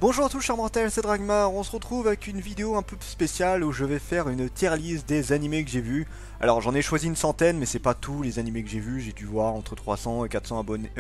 Bonjour à tous chers mortels, c'est Dragmar, on se retrouve avec une vidéo un peu spéciale où je vais faire une tier list des animés que j'ai vus. Alors j'en ai choisi une centaine mais c'est pas tous les animés que j'ai vus, j'ai dû voir entre 300 et 400 abonnés,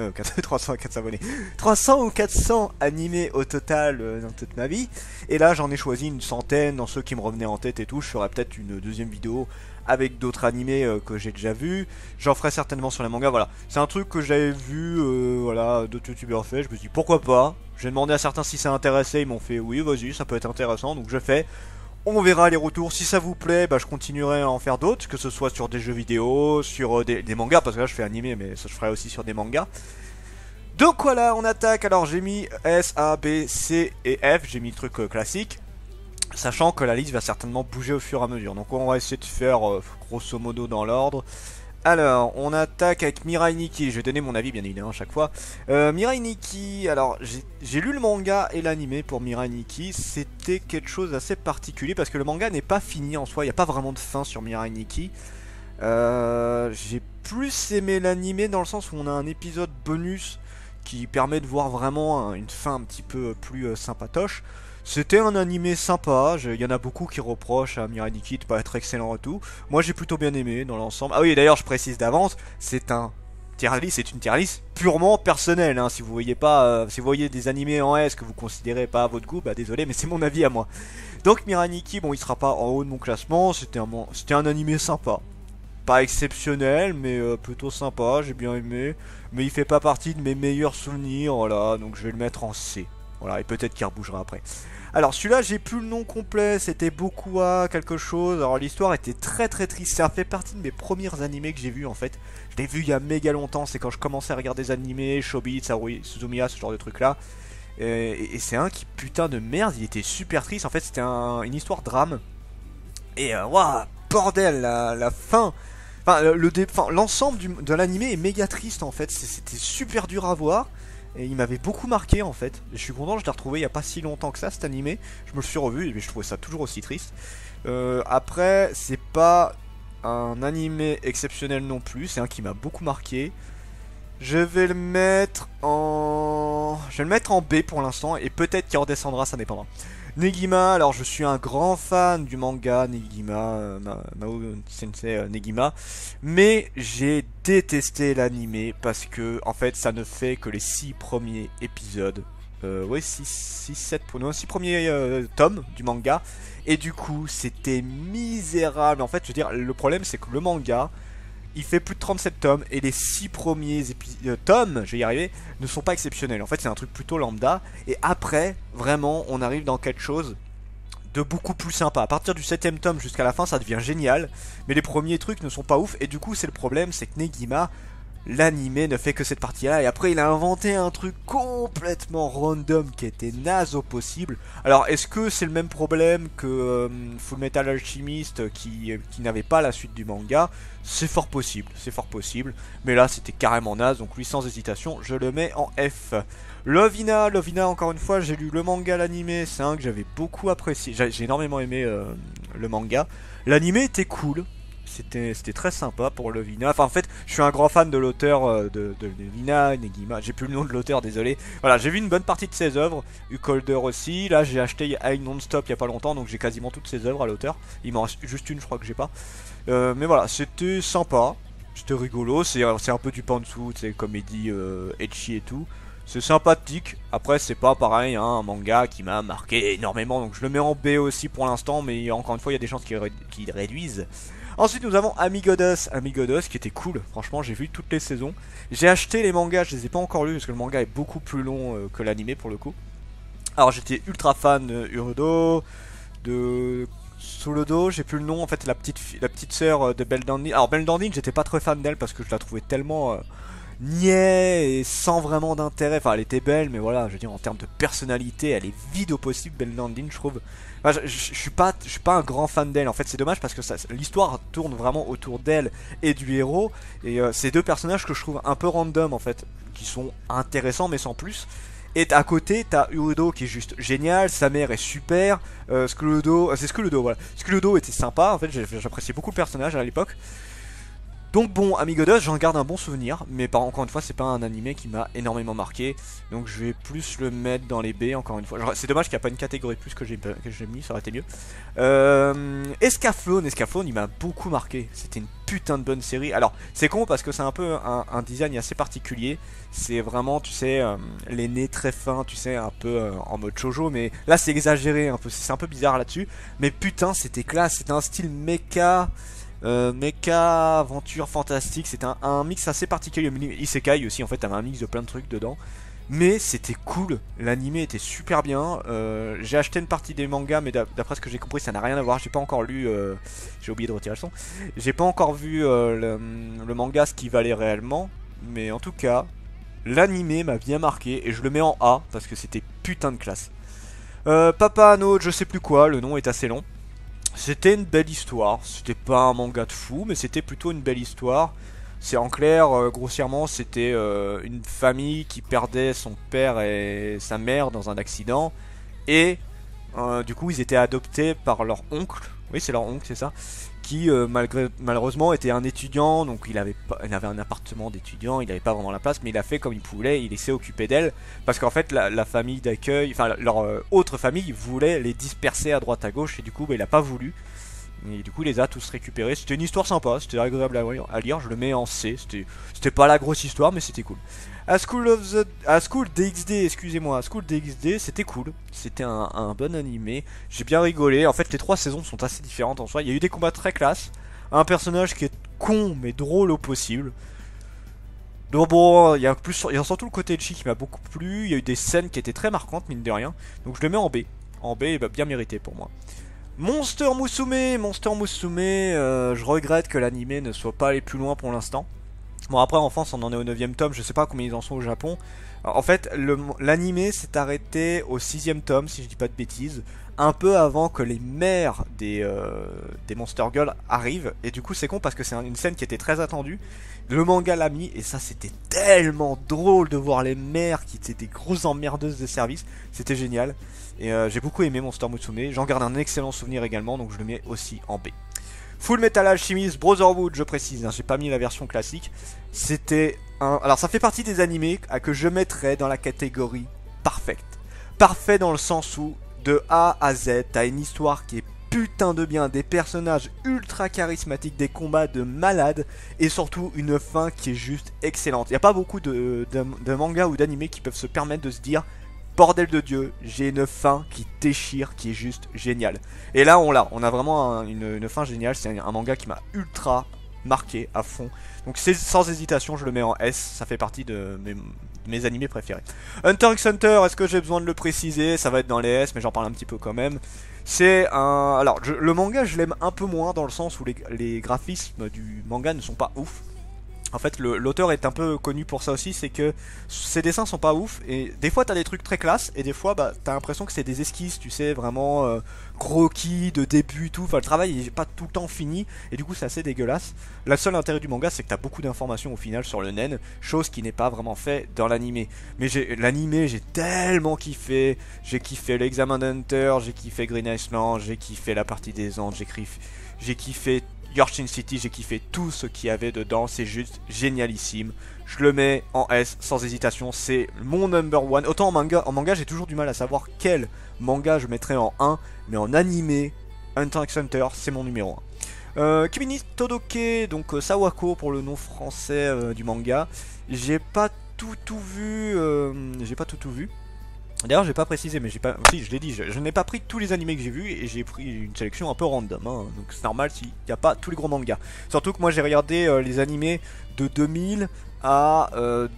300 et 400 abonnés, 300 ou 400 animés au total dans toute ma vie. Et là j'en ai choisi une centaine dans ceux qui me revenaient en tête et tout, je ferai peut-être une deuxième vidéo avec d'autres animés que j'ai déjà vus. J'en ferai certainement sur les mangas, voilà. C'est un truc que j'avais vu, voilà, d'autres youtubeurs fait, je me suis dit pourquoi pas. J'ai demandé à certains si ça intéressait, ils m'ont fait oui vas-y ça peut être intéressant, donc je fais. On verra les retours, si ça vous plaît, bah, je continuerai à en faire d'autres, que ce soit sur des jeux vidéo, sur des mangas, parce que là je fais animé mais ça je ferai aussi sur des mangas. Donc voilà, on attaque, alors j'ai mis S, A, B, C et F, j'ai mis le truc classique. Sachant que la liste va certainement bouger au fur et à mesure. Donc on va essayer de faire grosso modo dans l'ordre. Alors, on attaque avec Mirai Nikki. Je vais donner mon avis bien évidemment à chaque fois. Mirai Nikki, alors j'ai lu le manga et l'animé pour Mirai Nikki. C'était quelque chose d'assez particulier parce que le manga n'est pas fini en soi. Il n'y a pas vraiment de fin sur Mirai Nikki. J'ai plus aimé l'animé dans le sens où on a un épisode bonus qui permet de voir vraiment une fin un petit peu plus sympatoche. C'était un animé sympa, il y en a beaucoup qui reprochent à Mirai Nikki de pas être excellent et tout. Moi j'ai plutôt bien aimé dans l'ensemble. Ah oui d'ailleurs je précise d'avance, c'est un tier list, c'est une tier list purement personnelle. Hein. Si vous voyez pas, si vous voyez des animés en S que vous considérez pas à votre goût, bah désolé mais c'est mon avis à moi. Donc Mirai Nikki, bon il sera pas en haut de mon classement, c'était un animé sympa. Pas exceptionnel mais plutôt sympa, j'ai bien aimé. Mais il fait pas partie de mes meilleurs souvenirs, voilà, donc je vais le mettre en C. Voilà, et peut-être qu'il rebougera après. Alors celui-là j'ai plus le nom complet, c'était Bokua quelque chose. Alors l'histoire était très triste, ça fait partie de mes premiers animés que j'ai vu en fait. Je l'ai vu il y a méga longtemps, c'est quand je commençais à regarder des animés, Shobits, Suzumiya, ce genre de trucs là. Et c'est un qui putain de merde, il était super triste, en fait c'était une histoire drame. Et waouh, bordel, la fin. Enfin, l'ensemble de l'animé est méga triste en fait, c'était super dur à voir. Et il m'avait beaucoup marqué en fait. Je suis content, je l'ai retrouvé il n'y a pas si longtemps que ça cet animé. Je me le suis revu et je trouvais ça toujours aussi triste. Après, c'est pas un animé exceptionnel non plus. C'est un qui m'a beaucoup marqué. Je vais le mettre en... Je vais le mettre en B pour l'instant. Et peut-être qu'il redescendra, ça dépendra. Negima, alors je suis un grand fan du manga Negima, Mao Sensei Negima, mais j'ai détesté l'animé parce que en fait ça ne fait que les 6 premiers épisodes, ouais 6 premiers tomes du manga, et du coup c'était misérable. En fait je veux dire, le problème c'est que le manga il fait plus de 37 tomes et les 6 premiers tomes, je vais y arriver, ne sont pas exceptionnels. En fait, c'est un truc plutôt lambda. Et après, vraiment, on arrive dans quelque chose de beaucoup plus sympa. À partir du 7ème tome jusqu'à la fin, ça devient génial. Mais les premiers trucs ne sont pas ouf. Et du coup, c'est le problème, c'est que Negima, l'animé ne fait que cette partie-là. Et après, il a inventé un truc complètement random qui était naze au possible. Alors, est-ce que c'est le même problème que Fullmetal Alchemist qui n'avait pas la suite du manga? C'est fort possible, c'est fort possible. Mais là, c'était carrément naze. Donc, lui, sans hésitation, je le mets en F. Lovina, encore une fois, j'ai lu le manga, l'animé. C'est un que j'avais beaucoup apprécié. J'ai énormément aimé le manga. L'animé était cool. C'était très sympa pour Lovina. Enfin, en fait, je suis un grand fan de l'auteur de Lovina, Negima. J'ai plus le nom de l'auteur, désolé. Voilà, j'ai vu une bonne partie de ses œuvres. Ukolder aussi. Là, j'ai acheté High Non-Stop il y a pas longtemps, donc j'ai quasiment toutes ses œuvres à l'auteur. Il m'en reste juste une, je crois que j'ai pas. Mais voilà, c'était sympa. C'était rigolo. C'est un peu du pantsu, c'est comédie ecchi et tout. C'est sympathique. Après, c'est pas pareil, hein, un manga qui m'a marqué énormément. Donc, je le mets en B aussi pour l'instant. Mais encore une fois, il y a des chances qui réduisent. Ensuite nous avons Amigodos qui était cool, franchement j'ai vu toutes les saisons. J'ai acheté les mangas, je les ai pas encore lus parce que le manga est beaucoup plus long que l'animé pour le coup. Alors j'étais ultra fan de Urodo, de Solodo, j'ai plus le nom en fait, la petite sœur de Belle Dandine. Alors Belle Dandine j'étais pas très fan d'elle parce que je la trouvais tellement niais et sans vraiment d'intérêt. Enfin elle était belle mais voilà, je veux dire en termes de personnalité elle est vide au possible Belle Dandine je trouve. Enfin, je suis pas un grand fan d'elle. En fait, c'est dommage parce que l'histoire tourne vraiment autour d'elle et du héros. Et c'est deux personnages que je trouve un peu random en fait, qui sont intéressants mais sans plus. Et à côté, t'as Urudo qui est juste génial, sa mère est super, Skuludo, c'est Skuludo, voilà. Skuludo était sympa, en fait, j'appréciais beaucoup le personnage à l'époque. Donc bon, Amigodos, j'en garde un bon souvenir, mais encore une fois, c'est pas un animé qui m'a énormément marqué, donc je vais plus le mettre dans les B, encore une fois. C'est dommage qu'il n'y a pas une catégorie de plus que j'ai mis, ça aurait été mieux. Escaflowne, il m'a beaucoup marqué, c'était une putain de bonne série. Alors, c'est con parce que c'est un peu un design assez particulier, c'est vraiment, tu sais, les nez très fins, tu sais, un peu en mode shoujo, mais là c'est exagéré un peu, c'est un peu bizarre là-dessus, mais putain, c'était classe, c'était un style mecha... mecha, aventure, fantastique, c'était un mix assez particulier. Isekai aussi, en fait, t'avais un mix de plein de trucs dedans. Mais c'était cool, l'anime était super bien. J'ai acheté une partie des mangas, mais d'après ce que j'ai compris, ça n'a rien à voir. J'ai pas encore lu, j'ai oublié de retirer le son. J'ai pas encore vu le manga, ce qu'il valait réellement. Mais en tout cas, l'anime m'a bien marqué et je le mets en A parce que c'était putain de classe. Papa Anno, je sais plus quoi, le nom est assez long. C'était une belle histoire, c'était pas un manga de fou, mais c'était plutôt une belle histoire. C'est en clair, grossièrement, c'était une famille qui perdait son père et sa mère dans un accident. Et du coup, ils étaient adoptés par leur oncle, oui c'est leur oncle, c'est ça, qui malheureusement était un étudiant, donc il avait un appartement d'étudiant, il n'avait pas vraiment la place, mais il a fait comme il pouvait, il s'est occupé d'elle, parce qu'en fait la famille d'accueil, enfin leur autre famille voulait les disperser à droite à gauche, et du coup bah, il a pas voulu, et du coup il les a tous récupérés. C'était une histoire sympa, c'était agréable à lire, je le mets en C, c'était pas la grosse histoire mais c'était cool. A School DxD, excusez-moi, A School DxD, c'était cool, c'était un bon animé, j'ai bien rigolé. En fait les 3 saisons sont assez différentes en soi, il y a eu des combats très classe, un personnage qui est con mais drôle au possible. Donc bon, il y a surtout le côté chi qui m'a beaucoup plu, il y a eu des scènes qui étaient très marquantes mine de rien, donc je le mets en B. En B, il va bien mérité pour moi. Monster Musume, je regrette que l'anime ne soit pas allé plus loin pour l'instant. Bon après en France on en est au 9ème tome, je sais pas combien ils en sont au Japon. En fait l'anime s'est arrêté au 6ème tome si je dis pas de bêtises, un peu avant que les mères des Monster Girls arrivent. Et du coup c'est con parce que c'est une scène qui était très attendue. Le manga l'a mis et ça c'était tellement drôle de voir les mères qui étaient des grosses emmerdeuses de service. C'était génial. Et j'ai beaucoup aimé Monster Musume, j'en garde un excellent souvenir également, donc je le mets aussi en B. Full Metal Alchemist Brotherhood, je précise, hein, j'ai pas mis la version classique. C'était un... Alors ça fait partie des animés que je mettrais dans la catégorie parfaite. Parfait dans le sens où, de A à Z, t'as une histoire qui est putain de bien, des personnages ultra charismatiques, des combats de malades, et surtout une fin qui est juste excellente. Il n'y a pas beaucoup de mangas ou d'animés qui peuvent se permettre de se dire... Bordel de Dieu, j'ai une fin qui déchire, qui est juste géniale. Et là on a vraiment une fin géniale, c'est un manga qui m'a ultra marqué à fond. Donc c'est sans hésitation, je le mets en S, ça fait partie de mes animés préférés. Hunter x Hunter, est-ce que j'ai besoin de le préciser? Ça va être dans les S, mais j'en parle un petit peu quand même. C'est un... Alors le manga je l'aime un peu moins dans le sens où les graphismes du manga ne sont pas ouf. En fait l'auteur est un peu connu pour ça aussi, c'est que ses dessins sont pas ouf, et des fois t'as des trucs très classe, et des fois bah, t'as l'impression que c'est des esquisses, tu sais, vraiment croquis de début et tout, enfin le travail est pas tout le temps fini, et du coup c'est assez dégueulasse. Le seul intérêt du manga c'est que t'as beaucoup d'informations au final sur le nen, chose qui n'est pas vraiment fait dans l'animé. Mais l'animé j'ai tellement kiffé, j'ai kiffé l'examen d'Hunter, j'ai kiffé Green Island, j'ai kiffé la partie des Andes, j'ai kiffé Yorkshire City, j'ai kiffé tout ce qu'il y avait dedans, c'est juste génialissime. Je le mets en S sans hésitation, c'est mon number one. Autant en manga j'ai toujours du mal à savoir quel manga je mettrais en 1, mais en animé, Hunter x Hunter, c'est mon numéro 1. Kimi Todoke, donc Sawako pour le nom français du manga. J'ai pas tout vu, D'ailleurs, j'ai pas précisé, mais si, je l'ai dit, je n'ai pas pris tous les animés que j'ai vus et j'ai pris une sélection un peu random, hein, donc c'est normal s'il n'y a pas tous les gros mangas. Surtout que moi j'ai regardé les animés de 2000 à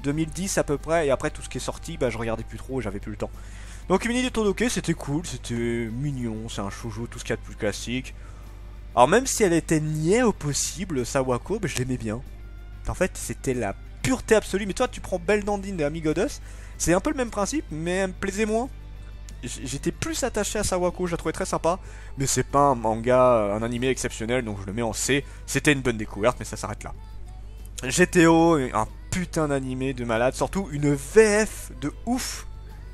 2010 à peu près, et après tout ce qui est sorti, bah je regardais plus trop, j'avais plus le temps. Donc Kimi Todoke, c'était cool, c'était mignon, c'est un shoujo, tout ce qu'il y a de plus classique. Alors même si elle était niais au possible, Sawako, bah, je l'aimais bien. En fait, c'était la pureté absolue, mais toi tu prends Belle Dandine et Amigodos, c'est un peu le même principe, mais elle me plaisait moins. J'étais plus attaché à Sawako, je la trouvais très sympa, mais c'est pas un manga, un animé exceptionnel, donc je le mets en C. C'était une bonne découverte, mais ça s'arrête là. GTO, un putain d'animé de malade, surtout une VF de ouf.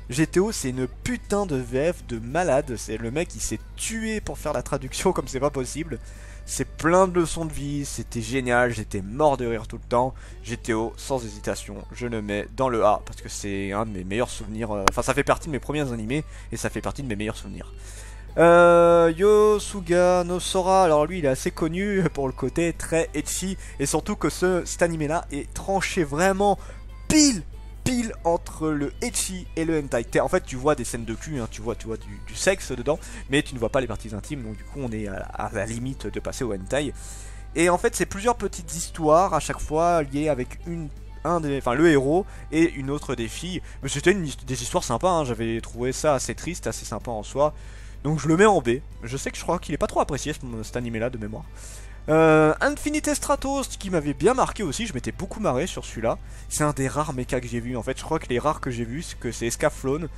GTO, c'est une putain de VF de malade, c'est le mec qui s'est tué pour faire la traduction comme c'est pas possible. c'est plein de leçons de vie, c'était génial, j'étais mort de rire tout le temps. GTO, sans hésitation, je le mets dans le A parce que c'est un de mes meilleurs souvenirs. Enfin, ça fait partie de mes premiers animés et ça fait partie de mes meilleurs souvenirs. Yosuga no Sora, alors lui il est assez connu pour le côté très ecchi et surtout que cet animé là est tranché vraiment pile entre le ecchi et le hentai. En fait tu vois des scènes de cul, hein, tu vois du sexe dedans, mais tu ne vois pas les parties intimes, donc du coup on est à la limite de passer au hentai. Et en fait c'est plusieurs petites histoires à chaque fois liées avec le héros et une autre des filles. Mais c'était des histoires sympas, hein, j'avais trouvé ça assez triste, assez sympa en soi. Donc je le mets en B. Je sais que je crois qu'il est pas trop apprécié cet animé là de mémoire. Infinite Stratos qui m'avait bien marqué aussi, je m'étais beaucoup marré sur celui-là. C'est un des rares mechas que j'ai vu. En fait, je crois que les rares que j'ai vus, c'est Escaflowne.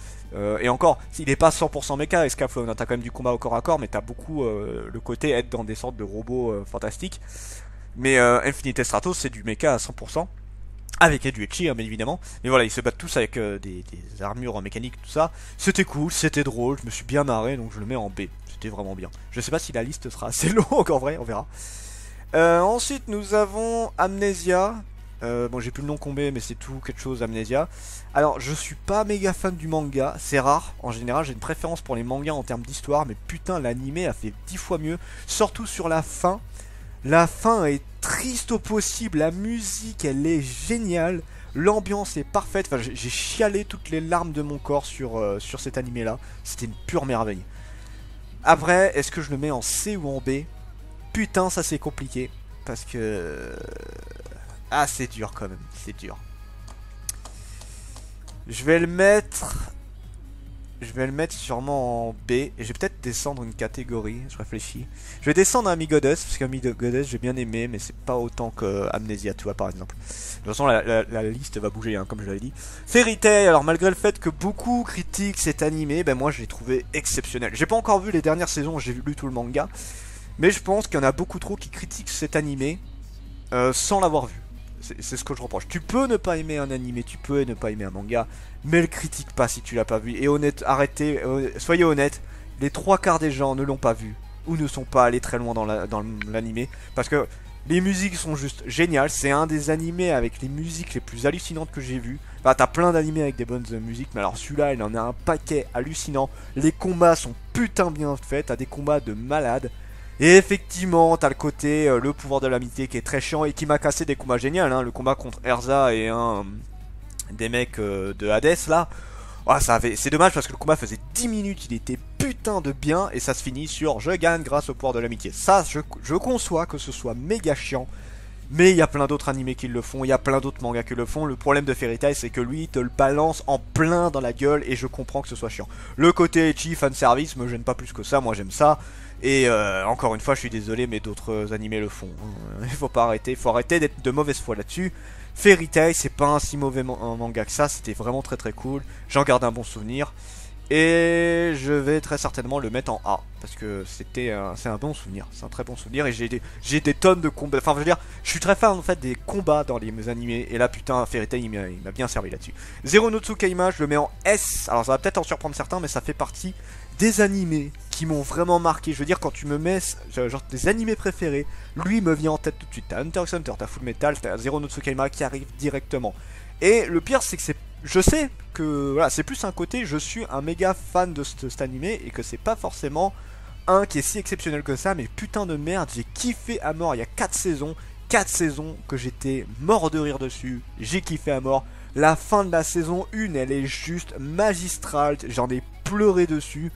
Et encore, il est pas 100% mecha Escaflowne, hein, t'as quand même du combat au corps à corps, mais t'as beaucoup le côté être dans des sortes de robots fantastiques. Mais Infinite Stratos, c'est du mecha à 100%. Avec du ecchi, hein, bien évidemment. Mais voilà, ils se battent tous avec des armures mécaniques, tout ça. C'était cool, c'était drôle, je me suis bien marré, donc je le mets en B. C'était vraiment bien. Je sais pas si la liste sera assez longue en vrai, on verra. Ensuite, nous avons Amnesia. Bon, j'ai plus le nom complet, mais c'est tout quelque chose, Amnesia. Alors, je suis pas méga fan du manga, c'est rare. En général, j'ai une préférence pour les mangas en termes d'histoire, mais putain, l'animé a fait 10 fois mieux. Surtout sur la fin. La fin est triste au possible, la musique elle est géniale, l'ambiance est parfaite, enfin, j'ai chialé toutes les larmes de mon corps sur cet animé là, c'était une pure merveille. Après, est-ce que je le mets en C ou en B? Putain ça c'est compliqué, parce que... Ah c'est dur quand même, c'est dur. Je vais le mettre sûrement en B. Et je vais peut-être descendre une catégorie. Je réfléchis. Je vais descendre à Amigodes. Parce qu'Amigodes j'ai bien aimé. Mais c'est pas autant que Amnesia, tu vois, par exemple. De toute façon, la liste va bouger, hein, comme je l'avais dit. Fairy Tail. Alors, malgré le fait que beaucoup critiquent cet animé, ben moi, je l'ai trouvé exceptionnel. J'ai pas encore vu les dernières saisons. J'ai lu tout le manga. Mais je pense qu'il y en a beaucoup trop qui critiquent cet animé sans l'avoir vu. C'est ce que je reproche. Tu peux ne pas aimer un animé, tu peux ne pas aimer un manga, mais le critique pas si tu l'as pas vu. Et honnête, arrêtez, soyez honnête, les 3/4 des gens ne l'ont pas vu ou ne sont pas allés très loin dans l'animé, parce que les musiques sont juste géniales. C'est un des animés avec les musiques les plus hallucinantes que j'ai vues. Bah, t'as plein d'animés avec des bonnes musiques, mais alors celui-là, il en a un paquet hallucinant. Les combats sont putain bien faits, t'as des combats de malades. Et effectivement, t'as le côté, le pouvoir de l'amitié qui est très chiant et qui m'a cassé des combats géniaux, hein. Le combat contre Erza et des mecs de Hades là. Oh, c'est dommage parce que le combat faisait 10 minutes, il était putain de bien et ça se finit sur je gagne grâce au pouvoir de l'amitié. Ça, je conçois que ce soit méga chiant. Mais il y a plein d'autres animés qui le font, il y a plein d'autres mangas qui le font. Le problème de Fairy Tail, c'est que lui, il te le balance en plein dans la gueule et je comprends que ce soit chiant. Le côté ecchi, fanservice, me gêne pas plus que ça, moi j'aime ça. Et encore une fois, je suis désolé, mais d'autres animés le font. Il faut pas arrêter, il faut arrêter d'être de mauvaise foi là-dessus. Fairy Tail, c'est pas un si mauvais manga que ça, c'était vraiment très très cool. J'en garde un bon souvenir. Et je vais très certainement le mettre en A. Parce que c'est un bon souvenir. C'est un très bon souvenir. Et j'ai des tonnes de combats. Enfin, je veux dire, je suis très fan en fait des combats dans les animés. Et là, putain, Fairy Tail, il m'a bien servi là-dessus. Zero no Tsukaima, je le mets en S. Alors, ça va peut-être en surprendre certains, mais ça fait partie des animés qui m'ont vraiment marqué. Je veux dire, quand tu me mets genre des animés préférés, lui me vient en tête tout de suite. T'as Hunter x Hunter, t'as Full Metal, t'as Zero no Tsukaima qui arrive directement. Et le pire, c'est que je sais que voilà, c'est plus un côté, je suis un méga fan de cet animé et que c'est pas forcément un qui est si exceptionnel que ça, mais putain de merde, j'ai kiffé à mort. Il y a 4 saisons que j'étais mort de rire dessus, j'ai kiffé à mort. La fin de la saison 1, elle est juste magistrale, j'en ai pleuré dessus.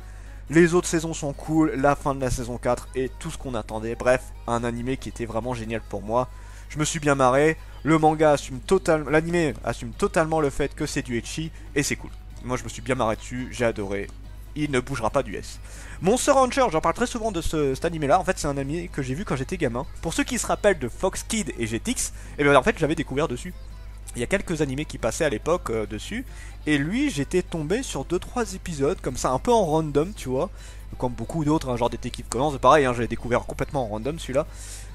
Les autres saisons sont cool, la fin de la saison 4 est tout ce qu'on attendait. Bref, un animé qui était vraiment génial pour moi. Je me suis bien marré, le manga assume totalement, l'anime assume totalement le fait que c'est du ecchi, et c'est cool. Moi je me suis bien marré dessus, j'ai adoré, il ne bougera pas du S. Monster Rancher, j'en parle très souvent de cet anime là, en fait c'est un anime que j'ai vu quand j'étais gamin. Pour ceux qui se rappellent de Fox Kid et Jetix, et bien en fait j'avais découvert dessus. Il y a quelques animés qui passaient à l'époque dessus, et lui j'étais tombé sur 2-3 épisodes comme ça, un peu en random tu vois, comme beaucoup d'autres, hein, genre Détective Conan, c'est pareil, hein, j'avais découvert complètement en random celui-là.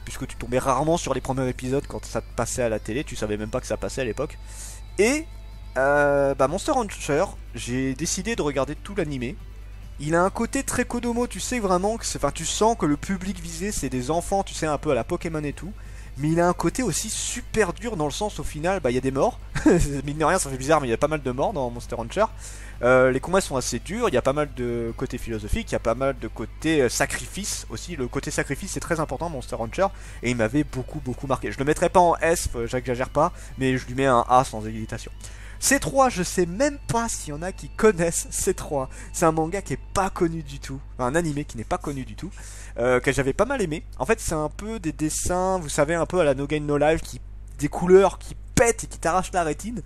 Puisque tu tombais rarement sur les premiers épisodes quand ça te passait à la télé, tu savais même pas que ça passait à l'époque. Et Monster Rancher, j'ai décidé de regarder tout l'animé. Il a un côté très Kodomo, tu sais vraiment que enfin tu sens que le public visé c'est des enfants, tu sais un peu à la Pokémon et tout. Mais il a un côté aussi super dur dans le sens au final, bah il y a des morts. Mine de rien, ça fait bizarre, mais il y a pas mal de morts dans Monster Rancher. Les combats sont assez durs, il y a pas mal de côté philosophique, il y a pas mal de côté sacrifice aussi. Le côté sacrifice c'est très important dans Monster Rancher et il m'avait beaucoup marqué. Je le mettrai pas en S, j'exagère pas, mais je lui mets un A sans hésitation. C3, je sais même pas s'il y en a qui connaissent C3. C'est un manga qui est pas connu du tout, enfin, un animé qui n'est pas connu du tout, que j'avais pas mal aimé. En fait, c'est un peu des dessins, vous savez, un peu à la No Game No Life, des couleurs qui pètent et qui t'arrachent la rétine.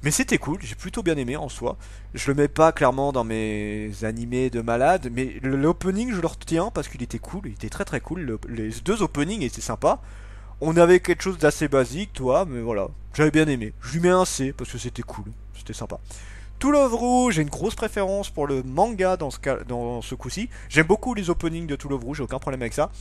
Mais c'était cool, j'ai plutôt bien aimé en soi. Je le mets pas clairement dans mes animés de malade, mais l'opening je le retiens parce qu'il était cool, il était très cool. Les deux openings étaient sympas. On avait quelque chose d'assez basique, toi, mais voilà, j'avais bien aimé. Je lui mets un C parce que c'était cool, c'était sympa. To Love Ru, j'ai une grosse préférence pour le manga dans ce coup-ci. J'aime beaucoup les openings de To Love Ru, j'ai aucun problème avec ça.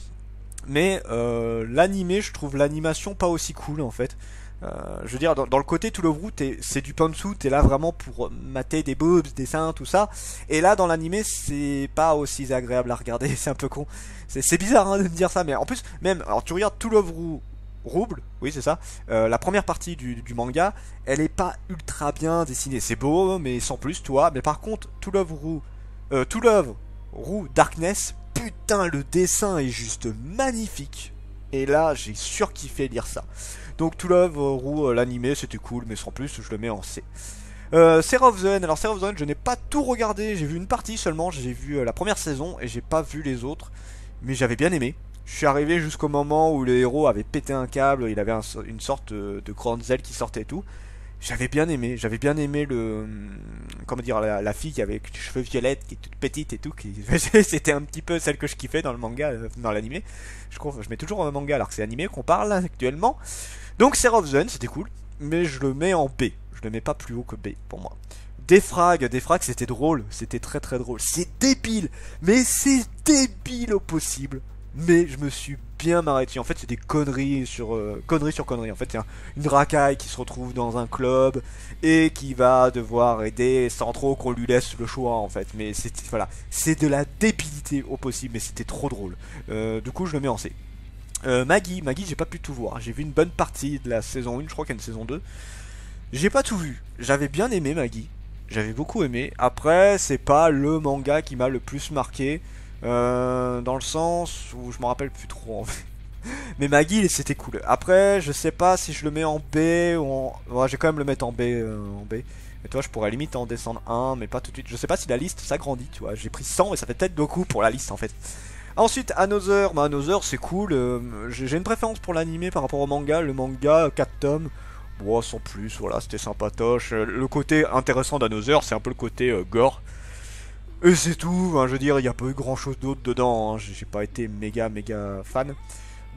Mais l'animé, je trouve l'animation pas aussi cool en fait. Je veux dire, dans le côté To Love Ru, c'est du pantsu, t'es là vraiment pour mater des boobs, des seins, tout ça. Et là, dans l'animé, c'est pas aussi agréable à regarder, c'est un peu con. C'est bizarre hein, de me dire ça, mais en plus, même, alors tu regardes To Love Ru, Rouble, oui c'est ça, la première partie du manga, elle est pas ultra bien dessinée. C'est beau, mais sans plus, toi. Mais par contre, To Love Ru Darkness, putain, le dessin est juste magnifique. Et là, j'ai surkiffé lire ça. Donc To Love Ru, l'animé, c'était cool, mais sans plus, je le mets en C. Seraph of the End, alors Seraph of the End, je n'ai pas tout regardé, j'ai vu une partie seulement, j'ai vu la première saison et j'ai pas vu les autres, mais j'avais bien aimé. Je suis arrivé jusqu'au moment où le héros avait pété un câble, il avait une sorte de grande aile qui sortait et tout. J'avais bien aimé comment dire, la fille qui avait les cheveux violettes, qui est toute petite et tout, c'était un petit peu celle que je kiffais dans le manga, dans l'animé. Je mets toujours un manga alors que c'est animé qu'on parle actuellement. Donc Seraph of the End, c'était cool, mais je le mets en B. Je le mets pas plus haut que B pour moi. Defrag c'était drôle, c'était très drôle. C'est débile, mais c'est débile au possible. Mais je me suis bien marré dessus. En fait, c'est des conneries sur conneries. En fait, il y a une racaille qui se retrouve dans un club et qui va devoir aider sans trop qu'on lui laisse le choix, en fait. Mais voilà, c'est de la débilité au possible, mais c'était trop drôle. Du coup, je le mets en C. Maggie, j'ai pas pu tout voir. J'ai vu une bonne partie de la saison 1, je crois qu'il y a une saison 2. J'ai pas tout vu. J'avais bien aimé Maggie. J'avais beaucoup aimé. Après, c'est pas le manga qui m'a le plus marqué. Dans le sens où je me rappelle plus trop en fait. Mais Maggie c'était cool. Après je sais pas si je le mets en B ou en... Ouais, je vais quand même le mettre en B, Et toi je pourrais limite en descendre un, mais pas tout de suite. Je sais pas si la liste s'agrandit, tu vois. J'ai pris 100 et ça fait peut-être beaucoup pour la liste en fait. Ensuite Another, Another c'est cool. J'ai une préférence pour l'animé par rapport au manga. Le manga 4 tomes. Bon, sans plus, voilà, c'était sympatoche. Le côté intéressant d'Another, c'est un peu le côté gore. Et c'est tout, hein, je veux dire, il n'y a pas eu grand chose d'autre dedans, hein, j'ai pas été méga fan.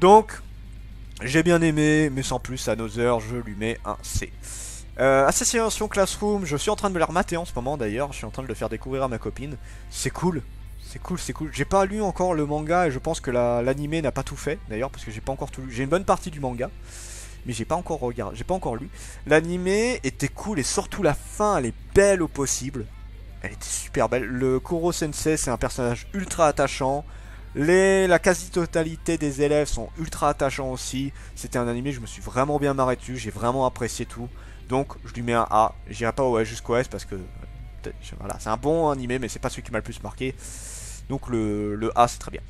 Donc, j'ai bien aimé, mais sans plus, Another, je lui mets un C. Assassination Classroom, je suis en train de me le remater en ce moment d'ailleurs, je suis en train de le faire découvrir à ma copine. C'est cool. J'ai pas lu encore le manga et je pense que l'animé n'a pas tout fait d'ailleurs, parce que j'ai pas encore tout lu. J'ai une bonne partie du manga, mais j'ai pas encore regardé, j'ai pas encore lu. L'animé était cool et surtout la fin, elle est belle au possible. Elle était super belle. Le Kuro Sensei, c'est un personnage ultra attachant. La quasi-totalité des élèves sont ultra attachants aussi. C'était un animé, je me suis vraiment bien marré dessus. J'ai vraiment apprécié tout. Donc, je lui mets un A. J'irai pas jusqu'au S parce que... Voilà, c'est un bon animé, mais c'est pas celui qui m'a le plus marqué. Donc, le A, c'est très bien.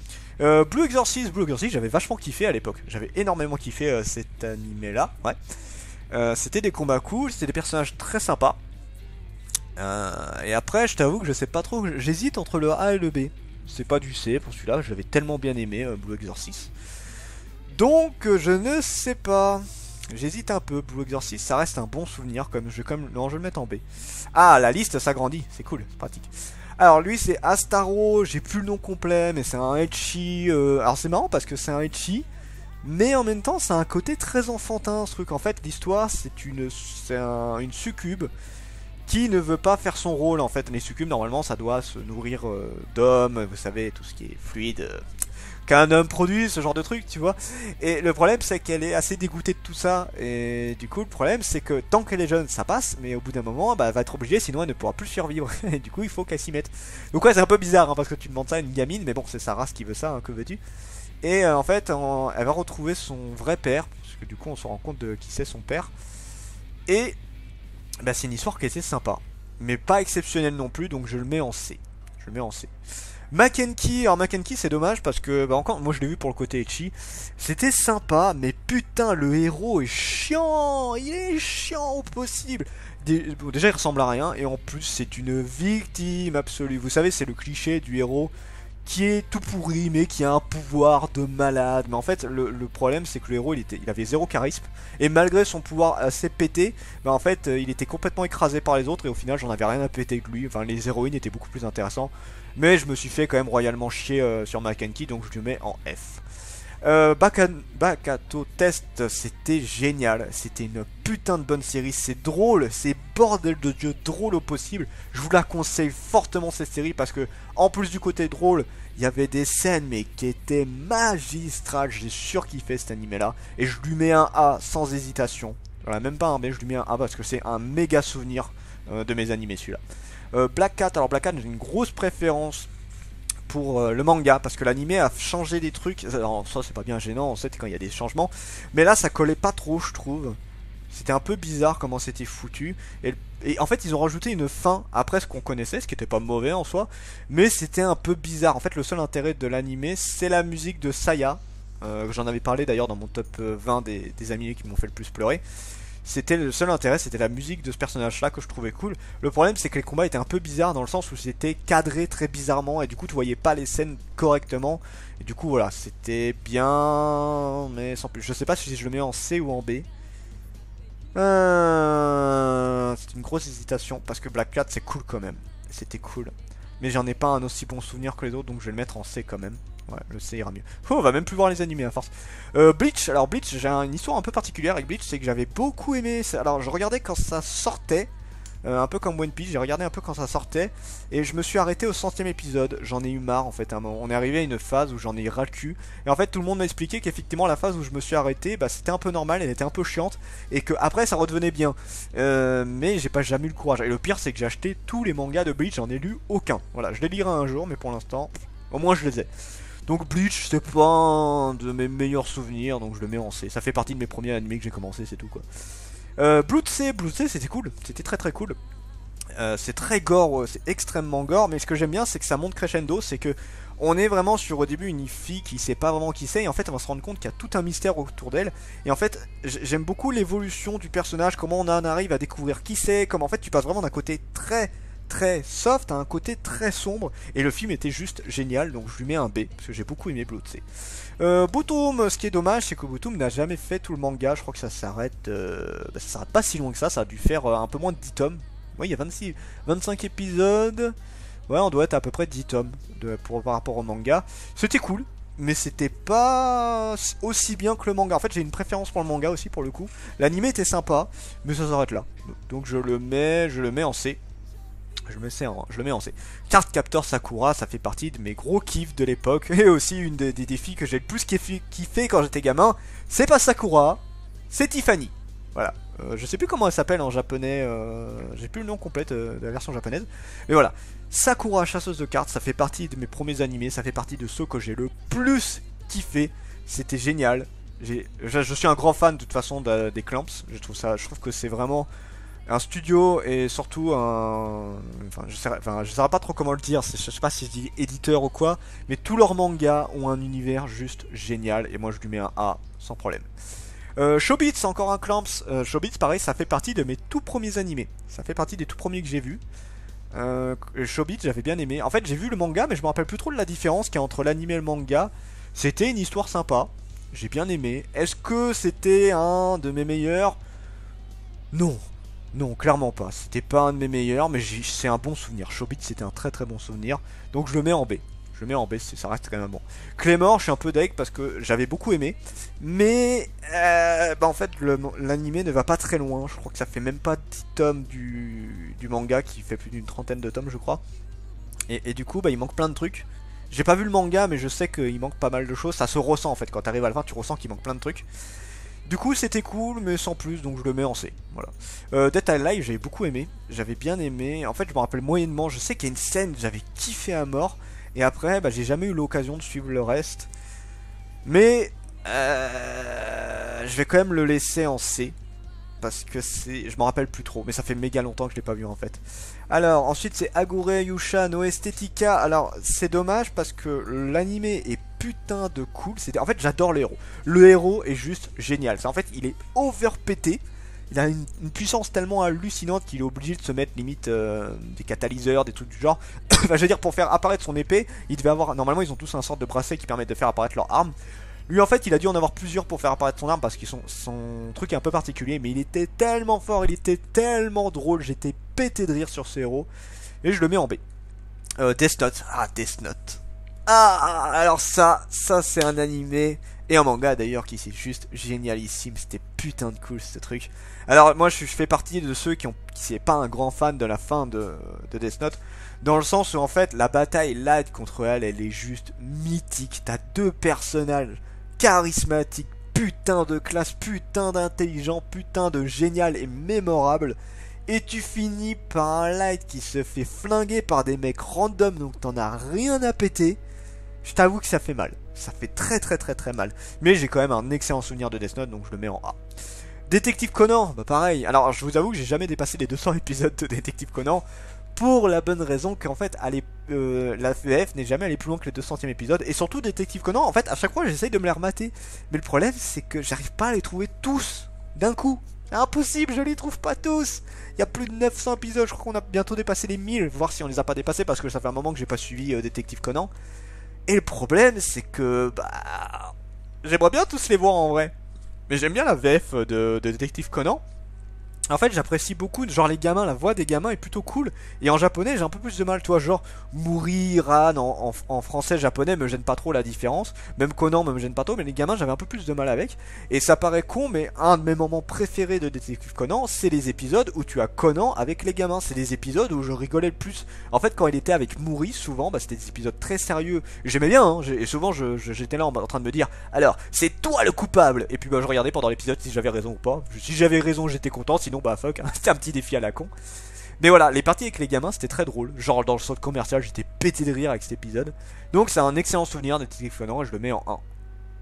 Blue Exorcist, j'avais vachement kiffé à l'époque. J'avais énormément kiffé cet animé-là. Ouais. C'était des combats cool, c'était des personnages très sympas. Et après, je t'avoue que je sais pas trop. J'hésite entre le A et le B. C'est pas du C pour celui-là. Je l'avais tellement bien aimé, Blue Exorcist. Donc, je ne sais pas. J'hésite un peu. Blue Exorcist, ça reste un bon souvenir. Non, je vais le mettre en B. Ah, la liste s'agrandit. C'est cool, c'est pratique. Alors, lui, c'est Astaro. J'ai plus le nom complet, mais c'est un ecchi. Alors, c'est marrant parce que c'est un ecchi. Mais en même temps, c'est un côté très enfantin, ce truc. En fait, l'histoire, c'est une succube qui ne veut pas faire son rôle en fait. Les succubes normalement ça doit se nourrir d'hommes, vous savez, tout ce qui est fluide, qu'un homme produit, ce genre de truc, tu vois. Et le problème, c'est qu'elle est assez dégoûtée de tout ça. Et du coup, le problème, c'est que tant qu'elle est jeune, ça passe, mais au bout d'un moment, bah, elle va être obligée, sinon elle ne pourra plus survivre. Et du coup, il faut qu'elle s'y mette. Donc ouais, c'est un peu bizarre, hein, parce que tu demandes ça à une gamine, mais bon, c'est sa race qui veut ça, hein, que veux-tu. Et en fait, elle va retrouver son vrai père, parce que du coup, on se rend compte de qui c'est son père. Et bah, c'est une histoire qui était sympa, mais pas exceptionnelle non plus, donc je le mets en C. Je le mets en C. Mackenkie, alors Mackenkie c'est dommage parce que, bah encore, moi je l'ai vu pour le côté ecchi, c'était sympa, mais putain le héros est chiant, il est chiant au possible. Bon, déjà il ressemble à rien, et en plus c'est une victime absolue. Vous savez, c'est le cliché du héros qui est tout pourri mais qui a un pouvoir de malade. Mais en fait le problème c'est que le héros il avait zéro charisme, et malgré son pouvoir assez pété, bah en fait il était complètement écrasé par les autres, et au final j'en avais rien à péter que lui. Enfin, les héroïnes étaient beaucoup plus intéressants, mais je me suis fait quand même royalement chier sur Mackenkie, donc je le mets en F. Bakato Test, c'était génial, c'était une putain de bonne série, c'est drôle, c'est bordel de Dieu drôle au possible. Je vous la conseille fortement cette série, parce que en plus du côté drôle, il y avait des scènes mais qui étaient magistrales. J'ai surkiffé cet animé là, et je lui mets un A sans hésitation. Voilà, même pas un B, je lui mets un A parce que c'est un méga souvenir de mes animés celui-là. Black Cat, alors Black Cat j'ai une grosse préférence pour le manga, parce que l'animé a changé des trucs. Alors ça c'est pas bien gênant en fait quand il y a des changements, mais là ça collait pas trop, je trouve. C'était un peu bizarre comment c'était foutu, et en fait ils ont rajouté une fin après ce qu'on connaissait, ce qui était pas mauvais en soi, mais c'était un peu bizarre. En fait le seul intérêt de l'animé c'est la musique de Saya, j'en avais parlé d'ailleurs dans mon top 20 des animés qui m'ont fait le plus pleurer. C'était le seul intérêt, c'était la musique de ce personnage là que je trouvais cool. Le problème c'est que les combats étaient un peu bizarres, dans le sens où c'était cadré très bizarrement, et du coup tu voyais pas les scènes correctement, et du coup voilà, c'était bien mais sans plus. Je sais pas si je le mets en C ou en B. C'est une grosse hésitation, parce que Black Cat c'est cool quand même, c'était cool, mais j'en ai pas un aussi bon souvenir que les autres, donc je vais le mettre en C quand même. Ouais, le C ira mieux. Oh, on va même plus voir les animés à force. Bleach, alors Bleach, j'ai une histoire un peu particulière avec Bleach, c'est que j'avais beaucoup aimé. Alors je regardais quand ça sortait, un peu comme One Piece, j'ai regardé un peu quand ça sortait, et je me suis arrêté au 100e épisode. J'en ai eu marre en fait. On est arrivé à une phase où j'en ai ras le cul, et en fait tout le monde m'a expliqué qu'effectivement la phase où je me suis arrêté, bah c'était un peu normal, elle était un peu chiante, et que après ça redevenait bien. Mais j'ai pas jamais eu le courage. Et le pire c'est que j'ai acheté tous les mangas de Bleach, j'en ai lu aucun. Voilà, je les lirai un jour, mais pour l'instant, au moins je les ai. Donc Bleach, c'est pas un de mes meilleurs souvenirs, donc je le mets en C. Ça fait partie de mes premiers animés que j'ai commencé, c'est tout quoi. Blood C c'était cool, c'était très très cool. C'est très gore, c'est extrêmement gore, mais ce que j'aime bien c'est que ça monte crescendo, c'est que on est vraiment sur au début une fille qui sait pas vraiment qui c'est, et en fait on va se rendre compte qu'il y a tout un mystère autour d'elle. Et en fait j'aime beaucoup l'évolution du personnage, comment on en arrive à découvrir qui c'est, comment en fait tu passes vraiment d'un côté très soft à un côté très sombre, et le film était juste génial, donc je lui mets un B parce que j'ai beaucoup aimé Blood C. Bottom, ce qui est dommage c'est que Bottom n'a jamais fait tout le manga, je crois que ça s'arrête ça s'arrête pas si loin que ça a dû faire un peu moins de 10 tomes. Oui, il y a 25 épisodes, ouais, on doit être à peu près 10 tomes par rapport au manga. C'était cool, mais c'était pas aussi bien que le manga. En fait j'ai une préférence pour le manga aussi pour le coup. L'anime était sympa, mais ça s'arrête là, donc je le mets en C. Je le mets en C. Card Captor Sakura, ça fait partie de mes gros kiffs de l'époque, et aussi une des défis que j'ai le plus kiffé quand j'étais gamin. C'est pas Sakura, c'est Tiffany. Voilà. Je sais plus comment elle s'appelle en japonais, j'ai plus le nom complet de la version japonaise. Mais voilà. Sakura, chasseuse de cartes, ça fait partie de mes premiers animés, ça fait partie de ceux que j'ai le plus kiffé. C'était génial. Je suis un grand fan de toute façon des Clamps. Je trouve que c'est vraiment un studio, et surtout un... Enfin, je saurais pas trop comment le dire, je sais pas si je dis éditeur ou quoi, mais tous leurs mangas ont un univers juste génial, et moi je lui mets un A sans problème. Showbiz, encore un Clamps. Showbiz, pareil, ça fait partie de mes tout premiers animés. Ça fait partie des tout premiers que j'ai vus. Showbiz, j'avais bien aimé. En fait, j'ai vu le manga, mais je me rappelle plus trop de la différence qu'il y a entre l'anime et le manga. C'était une histoire sympa. J'ai bien aimé. Est-ce que c'était un de mes meilleurs? Non. Non, clairement pas. C'était pas un de mes meilleurs, mais c'est un bon souvenir. Showbiz, c'était un très très bon souvenir. Donc je le mets en B. Je le mets en B, ça reste quand même bon. Claymore, je suis un peu deg parce que j'avais beaucoup aimé. Mais en fait, l'animé ne va pas très loin. Je crois que ça fait même pas 10 tomes du manga, qui fait plus d'une trentaine de tomes, je crois. Et du coup, il manque plein de trucs. J'ai pas vu le manga, mais je sais qu'il manque pas mal de choses. Ça se ressent en fait, quand t'arrives à la fin, tu ressens qu'il manque plein de trucs. Du coup, c'était cool, mais sans plus, donc je le mets en C. Voilà. Dead Alive, j'avais beaucoup aimé. J'avais bien aimé. En fait, je me rappelle moyennement. Je sais qu'il y a une scène, j'avais kiffé à mort. Et après, bah, j'ai jamais eu l'occasion de suivre le reste. Mais je vais quand même le laisser en C. Parce que c'est... Je m'en rappelle plus trop. Mais ça fait méga longtemps que je l'ai pas vu en fait. Alors, ensuite, c'est Agure Yusha no Estetica. Alors, c'est dommage parce que l'animé est putain de cool. En fait, j'adore le héros. Le héros est juste génial. En fait, il est overpété. Il a une puissance tellement hallucinante qu'il est obligé de se mettre limite des catalyseurs, des trucs du genre. Enfin, je veux dire, pour faire apparaître son épée, il devait avoir... Normalement, ils ont tous un sorte de bracelet qui permet de faire apparaître leur arme. Lui, en fait, il a dû en avoir plusieurs pour faire apparaître son arme parce que son truc est un peu particulier. Mais il était tellement fort, il était tellement drôle. J'étais pété de rire sur ce héros. Et je le mets en B. Death Note. Ah, Death Note. Ah, alors ça c'est un animé et un manga d'ailleurs qui c'est juste génialissime. C'était putain de cool ce truc. Alors moi je fais partie de ceux qui c'est pas un grand fan de la fin de Death Note. Dans le sens où en fait la bataille Light contre elle est juste mythique. T'as deux personnages charismatiques, putain de classe, putain d'intelligent, putain de génial et mémorable. Et tu finis par un Light qui se fait flinguer par des mecs random, donc t'en as rien à péter. Je t'avoue que ça fait mal. Ça fait très mal. Mais j'ai quand même un excellent souvenir de Death Note, donc je le mets en A. Détective Conan, bah pareil. Alors je vous avoue que j'ai jamais dépassé les 200 épisodes de Détective Conan. Pour la bonne raison qu'en fait, la VF n'est jamais allée plus loin que le 200e épisode. Et surtout Détective Conan, en fait, à chaque fois j'essaye de me les remater. Mais le problème, c'est que j'arrive pas à les trouver tous d'un coup. C'est impossible, je les trouve pas tous. Il y a plus de 900 épisodes, je crois qu'on a bientôt dépassé les 1000. Voir si on les a pas dépassés parce que ça fait un moment que j'ai pas suivi Détective Conan. Et le problème, c'est que bah j'aimerais bien tous les voir en vrai. Mais j'aime bien la VF de Détective Conan. En fait, j'apprécie beaucoup, genre les gamins, la voix des gamins est plutôt cool. Et en japonais, j'ai un peu plus de mal, toi, genre Muri, Ran, en français, japonais, me gêne pas trop la différence. Même Conan me gêne pas trop, mais les gamins, j'avais un peu plus de mal avec. Et ça paraît con, mais un de mes moments préférés de Détective Conan, c'est les épisodes où tu as Conan avec les gamins. C'est des épisodes où je rigolais le plus. En fait, quand il était avec Muri, souvent, bah, c'était des épisodes très sérieux. J'aimais bien, hein, et souvent, j'étais là en train de me dire, alors, c'est toi le coupable. Et puis, bah, je regardais pendant l'épisode si j'avais raison ou pas. Si j'avais raison, j'étais content, sinon, bah fuck, hein. C'était un petit défi à la con. Mais voilà, les parties avec les gamins c'était très drôle. Genre dans le centre commercial, j'étais pété de rire avec cet épisode. Donc c'est un excellent souvenir de Détective Conan et je le mets en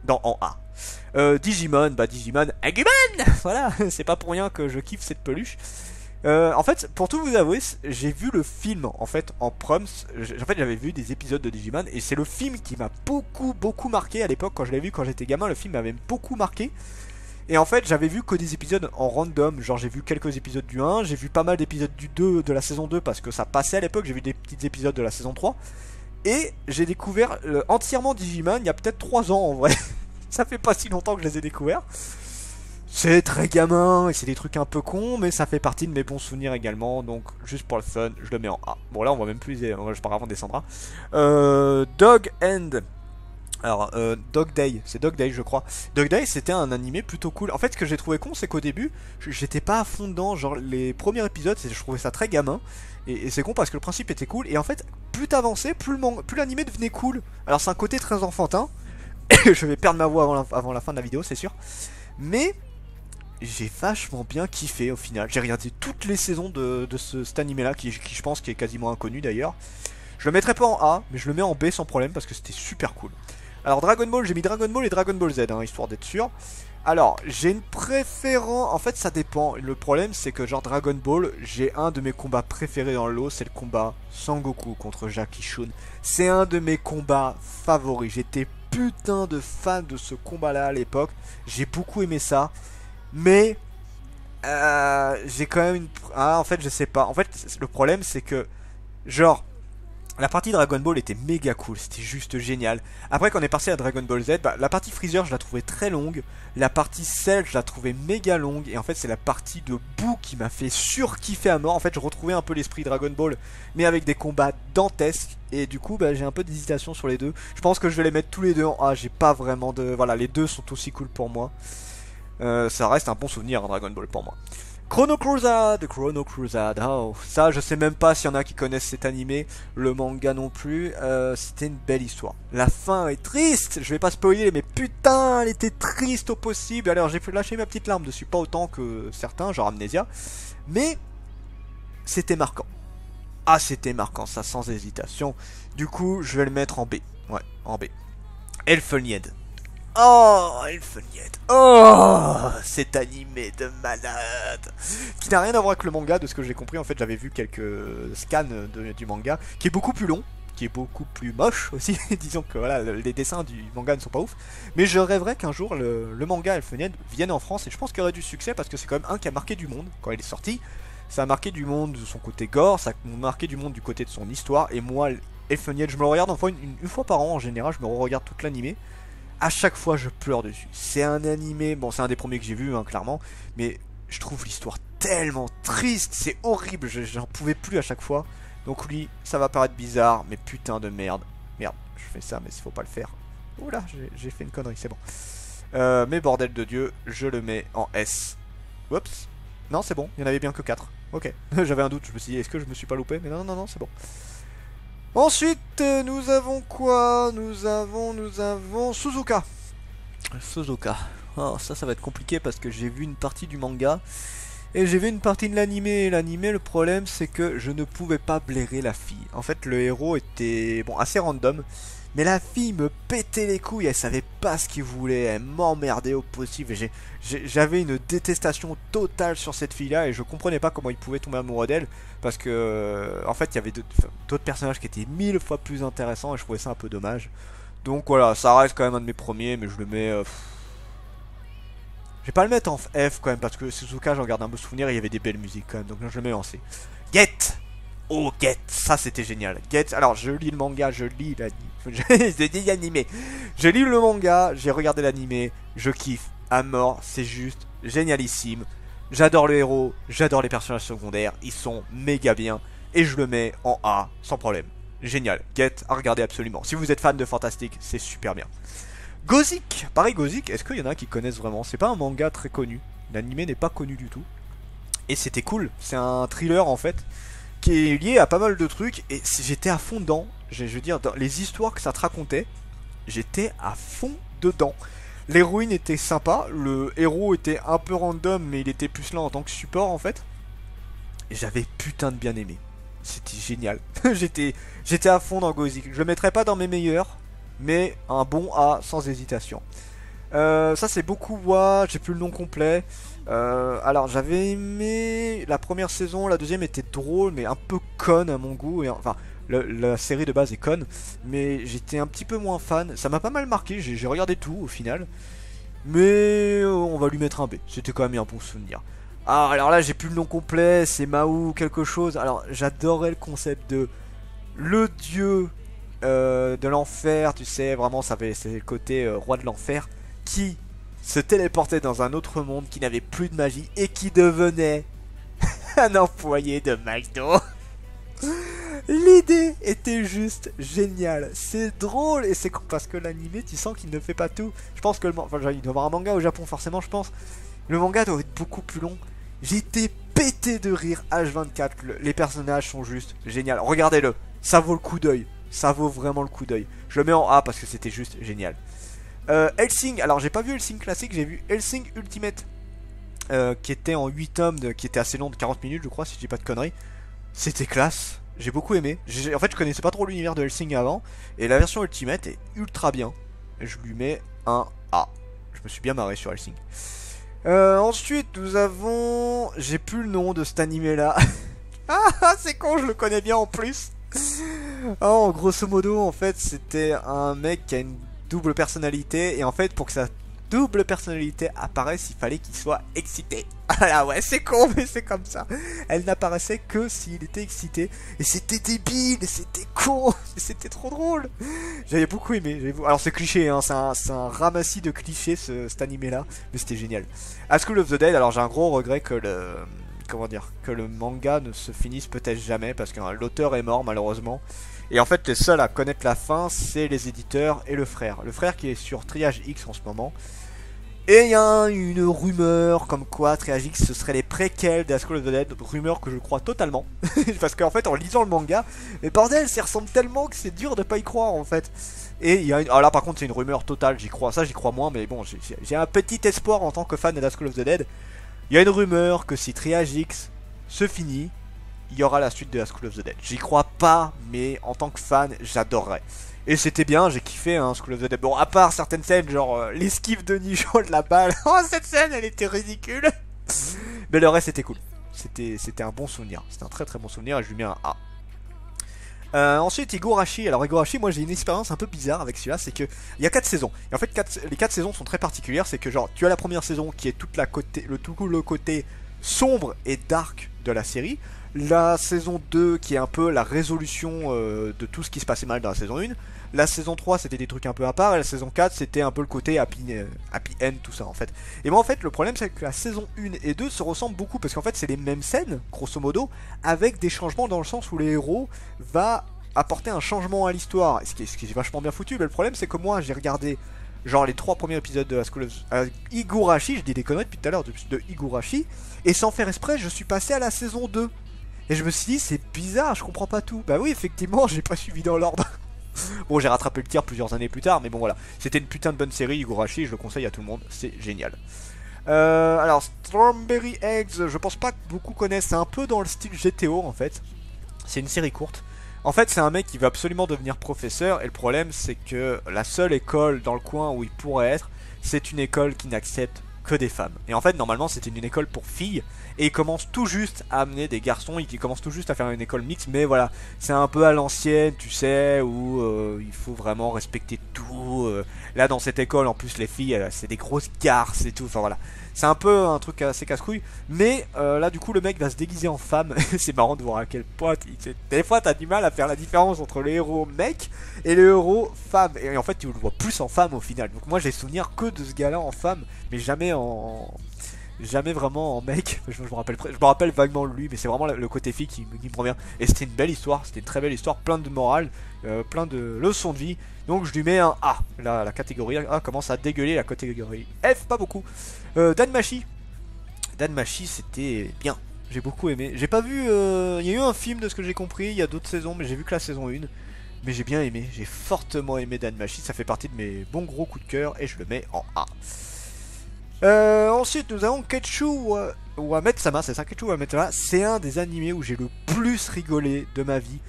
1. En A. Digimon, bah Digimon, Agumon. Voilà, c'est pas pour rien que je kiffe cette peluche. En fait, pour tout vous avouer, j'ai vu le film en fait en proms. En fait, j'avais vu des épisodes de Digimon et c'est le film qui m'a beaucoup marqué à l'époque quand je l'ai vu quand j'étais gamin. Le film m'avait beaucoup marqué. Et en fait, j'avais vu que des épisodes en random. Genre, j'ai vu quelques épisodes du 1, j'ai vu pas mal d'épisodes du 2 de la saison 2 parce que ça passait à l'époque. J'ai vu des petits épisodes de la saison 3. Et j'ai découvert entièrement Digimon il y a peut-être 3 ans en vrai. Ça fait pas si longtemps que je les ai découverts. C'est très gamin et c'est des trucs un peu cons, mais ça fait partie de mes bons souvenirs également. Donc, juste pour le fun, je le mets en A. Bon, là, on va même plus. Je pars avant descendra. Dog End. Alors, Dog Day, c'est Dog Day je crois. Dog Day c'était un animé plutôt cool. En fait, ce que j'ai trouvé con, c'est qu'au début, j'étais pas à fond dedans. Genre, les premiers épisodes, je trouvais ça très gamin. Et c'est con parce que le principe était cool. Et en fait, plus t'avançais, plus l'animé devenait cool. Alors, c'est un côté très enfantin. Je vais perdre ma voix avant la fin de la vidéo, c'est sûr. Mais j'ai vachement bien kiffé au final. J'ai regardé toutes les saisons de cet animé là, qui je pense qui est quasiment inconnu d'ailleurs. Je le mettrai pas en A, mais je le mets en B sans problème parce que c'était super cool. Alors Dragon Ball, j'ai mis Dragon Ball et Dragon Ball Z, hein, histoire d'être sûr. Alors, j'ai une préférence, en fait ça dépend. Le problème c'est que genre Dragon Ball, j'ai un de mes combats préférés dans le lot, c'est le combat Sangoku contre Jackie Chun. C'est un de mes combats favoris, j'étais putain de fan de ce combat là à l'époque. J'ai beaucoup aimé ça, mais j'ai quand même une... Ah en fait je sais pas, en fait le problème c'est que genre... La partie Dragon Ball était méga cool, c'était juste génial. Après quand on est passé à Dragon Ball Z, bah, la partie Freezer je la trouvais très longue. La partie Cell je la trouvais méga longue. Et en fait c'est la partie de Boo qui m'a fait surkiffer à mort. En fait je retrouvais un peu l'esprit Dragon Ball, mais avec des combats dantesques. Et du coup bah, j'ai un peu d'hésitation sur les deux. Je pense que je vais les mettre tous les deux en A, j'ai pas vraiment de... Voilà, les deux sont aussi cool pour moi. Ça reste un bon souvenir Dragon Ball pour moi. Chrono Crusade, Chrono Crusade, oh, ça je sais même pas s'il y en a qui connaissent cet animé, le manga non plus, c'était une belle histoire. La fin est triste, je vais pas spoiler, mais putain, elle était triste au possible, alors j'ai lâché ma petite larme dessus, pas autant que certains, genre Amnesia, mais c'était marquant. Ah, c'était marquant, ça sans hésitation, du coup je vais le mettre en B, ouais, en B. Elfenlied. Oh, Elfenlied. Oh, cet animé de malade. Qui n'a rien à voir avec le manga, de ce que j'ai compris. En fait, j'avais vu quelques scans du manga, qui est beaucoup plus long, qui est beaucoup plus moche aussi. Disons que voilà, les dessins du manga ne sont pas ouf. Mais je rêverais qu'un jour le manga Elfenlied vienne en France. Et je pense qu'il y aurait du succès parce que c'est quand même un qui a marqué du monde quand il est sorti. Ça a marqué du monde de son côté gore, ça a marqué du monde du côté de son histoire. Et moi, Elfenlied, je me le regarde une fois par an en général. Je me regarde toute l'animé. À chaque fois je pleure dessus. C'est un animé, bon c'est un des premiers que j'ai vu hein, clairement, mais je trouve l'histoire tellement triste, c'est horrible, j'en pouvais plus à chaque fois. Donc lui, ça va paraître bizarre, mais putain de merde. Merde, je fais ça mais il faut pas le faire. Oula, j'ai fait une connerie, c'est bon. Mais bordel de Dieu, je le mets en S. Oups. Non c'est bon, il y en avait bien que 4. Ok, j'avais un doute, je me suis dit est-ce que je me suis pas loupé, mais non, c'est bon. Ensuite, nous avons quoi? Nous avons Suzuka. Suzuka. Oh, ça va être compliqué parce que j'ai vu une partie du manga et j'ai vu une partie de l'animé. L'animé, le problème, c'est que je ne pouvais pas blairer la fille. En fait, le héros était bon assez random, mais la fille me pétait les couilles. Elle savait pas ce qu'il voulait. Elle m'emmerdait au possible. J'avais une détestation totale sur cette fille-là et je comprenais pas comment il pouvait tomber amoureux d'elle. Parce que, en fait, il y avait d'autres personnages qui étaient 1000 fois plus intéressants et je trouvais ça un peu dommage. Donc voilà, ça reste quand même un de mes premiers, mais je le mets... Je vais pas le mettre en F quand même, parce que Suzuka, j'en garde un beau souvenir et il y avait des belles musiques quand même, donc là je le mets en C. Get! Oh, Get! Ça c'était génial. Get, alors je lis le manga, je lis l'anime. Je dis animé. Je lis le manga, j'ai regardé l'animé, je kiffe à mort, c'est juste génialissime. J'adore le héros, j'adore les personnages secondaires, ils sont méga bien. Et je le mets en A, sans problème. Génial, Get, à regarder absolument. Si vous êtes fan de Fantastique, c'est super bien. Gothic, pareil Gothic, est-ce qu'il y en a qui connaissent vraiment? C'est pas un manga très connu, l'animé n'est pas connu du tout. Et c'était cool, c'est un thriller en fait, qui est lié à pas mal de trucs. Et j'étais à fond dedans, je veux dire, dans les histoires que ça te racontait, j'étais à fond dedans. L'héroïne était sympa, le héros était un peu random, mais il était plus là en tant que support en fait. Et j'avais putain de bien aimé. C'était génial. J'étais à fond dans Gothic. Je le mettrais pas dans mes meilleurs, mais un bon A sans hésitation. Ça c'est beaucoup Wa, j'ai plus le nom complet. Alors j'avais aimé la première saison, la deuxième était drôle, mais un peu conne à mon goût. Et, enfin, la série de base est conne, mais j'étais un petit peu moins fan. Ça m'a pas mal marqué, j'ai regardé tout au final. Mais on va lui mettre un B, c'était quand même un bon souvenir. Ah, alors là j'ai plus le nom complet, c'est Mahou quelque chose. Alors j'adorais le concept de le dieu de l'enfer, tu sais, vraiment c'est le côté roi de l'enfer qui se téléportait dans un autre monde, qui n'avait plus de magie et qui devenait un employé de McDo. L'idée était juste géniale, c'est drôle et c'est con parce que l'animé tu sens qu'il ne fait pas tout. Je pense que il doit y avoir un manga au Japon forcément je pense. Le manga doit être beaucoup plus long. J'étais pété de rire H24, les personnages sont juste géniaux. Regardez-le, ça vaut le coup d'œil, ça vaut vraiment le coup d'œil. Je le mets en A parce que c'était juste génial. Hellsing, alors j'ai pas vu Hellsing classique, j'ai vu Hellsing Ultimate qui était en 8 tomes, qui était assez long de 40 minutes je crois si je dis pas de conneries. C'était classe, j'ai beaucoup aimé. En fait je connaissais pas trop l'univers de Hellsing avant, et la version Ultimate est ultra bien. Je lui mets un A, je me suis bien marré sur Hellsing. Ensuite nous avons... J'ai plus le nom de cet animé là. Ah c'est con, je le connais bien en plus. Oh, grosso modo en fait c'était un mec qui a une double personnalité, et en fait pour que sa double personnalité apparaisse il fallait qu'il soit excité. Ah ouais c'est con mais c'est comme ça. Elle n'apparaissait que s'il était excité, et c'était débile, c'était con, c'était trop drôle. J'avais beaucoup aimé. Alors c'est cliché hein, c'est un ramassis de clichés cet animé là, mais c'était génial. A School of the Dead, alors j'ai un gros regret que le manga ne se finisse peut-être jamais parce que l'auteur est mort malheureusement. Et en fait les seuls à connaître la fin c'est les éditeurs et le frère. Le frère qui est sur Triage X en ce moment. Et il y a une rumeur comme quoi Triagix ce serait les préquels de School of the Dead, rumeur que je crois totalement. Parce qu'en fait en lisant le manga, mais bordel, ça ressemble tellement que c'est dur de pas y croire en fait. Et il y a une... Alors là par contre c'est une rumeur totale, j'y crois, ça j'y crois moins, mais bon j'ai un petit espoir en tant que fan de School of the Dead. Il y a une rumeur que si Triagix se finit, il y aura la suite de la School of the Dead. J'y crois pas, mais en tant que fan, j'adorerais. Et c'était bien, j'ai kiffé hein, School of the Dead. Bon, à part certaines scènes, genre l'esquive de Nijo de la balle. Oh, cette scène, elle était ridicule. Mais le reste, c'était cool. C'était un bon souvenir. C'était un très très bon souvenir et je lui mets un A. Ensuite, Higurashi. Alors, Higurashi, moi j'ai une expérience un peu bizarre avec celui-là. C'est que il y a 4 saisons. Et en fait, les 4 saisons sont très particulières. C'est que, genre, tu as la première saison qui est toute tout le côté sombre et dark de la série. La saison 2 qui est un peu la résolution de tout ce qui se passait mal dans la saison 1. La saison 3 c'était des trucs un peu à part. Et la saison 4 c'était un peu le côté happy end, tout ça en fait. Et moi en fait le problème c'est que la saison 1 et 2 se ressemblent beaucoup. Parce qu'en fait c'est les mêmes scènes, grosso modo, avec des changements dans le sens où les héros va apporter un changement à l'histoire. Ce qui est vachement bien foutu. Mais le problème c'est que moi j'ai regardé genre les 3 premiers épisodes de la School of Higurashi. Je dis des conneries depuis tout à l'heure de Higurashi. Et sans faire exprès je suis passé à la saison 2. Et je me suis dit, c'est bizarre, je comprends pas tout. Bah oui, effectivement, j'ai pas suivi dans l'ordre. Bon, j'ai rattrapé le tir plusieurs années plus tard, mais bon voilà. C'était une putain de bonne série, Higurashi, je le conseille à tout le monde, c'est génial. Alors, Strawberry Eggs, je pense pas que beaucoup connaissent, c'est un peu dans le style GTO en fait. C'est une série courte. En fait, c'est un mec qui veut absolument devenir professeur, et le problème, c'est que la seule école dans le coin où il pourrait être, c'est une école qui n'accepte que des femmes. Et en fait, normalement, c'était une école pour filles. Et il commence tout juste à amener des garçons. Il commence tout juste à faire une école mixte. Mais voilà, c'est un peu à l'ancienne, tu sais, où il faut vraiment respecter tout. Là, dans cette école, en plus, les filles, c'est des grosses garces et tout. Enfin voilà. C'est un peu un truc assez casse-couille. Mais là, du coup, le mec va se déguiser en femme. C'est marrant de voir à quel point. Des fois, t'as du mal à faire la différence entre les héros mecs et les héros femmes. Et en fait, tu le vois plus en femme au final. Donc, moi, j'ai souvenir que de ce gars-là en femme. Mais jamais jamais vraiment en mec. Je me rappelle vaguement de lui, mais c'est vraiment le côté fille qui me revient. Et c'était une belle histoire, c'était une très belle histoire, plein de morale, plein de leçons de vie. Donc je lui mets un A. Là, la catégorie A commence à dégueuler, la catégorie F, pas beaucoup. Danmachi. Danmachi, c'était bien. J'ai beaucoup aimé. J'ai pas vu. Il y a eu un film de ce que j'ai compris, il y a d'autres saisons, mais j'ai vu que la saison 1. Mais j'ai bien aimé, j'ai fortement aimé Danmachi, ça fait partie de mes bons gros coups de cœur et je le mets en A. Ensuite nous avons Ketchu Wametsama, c'est ça, Ketchu Wametsama, c'est un des animés où j'ai le plus rigolé de ma vie,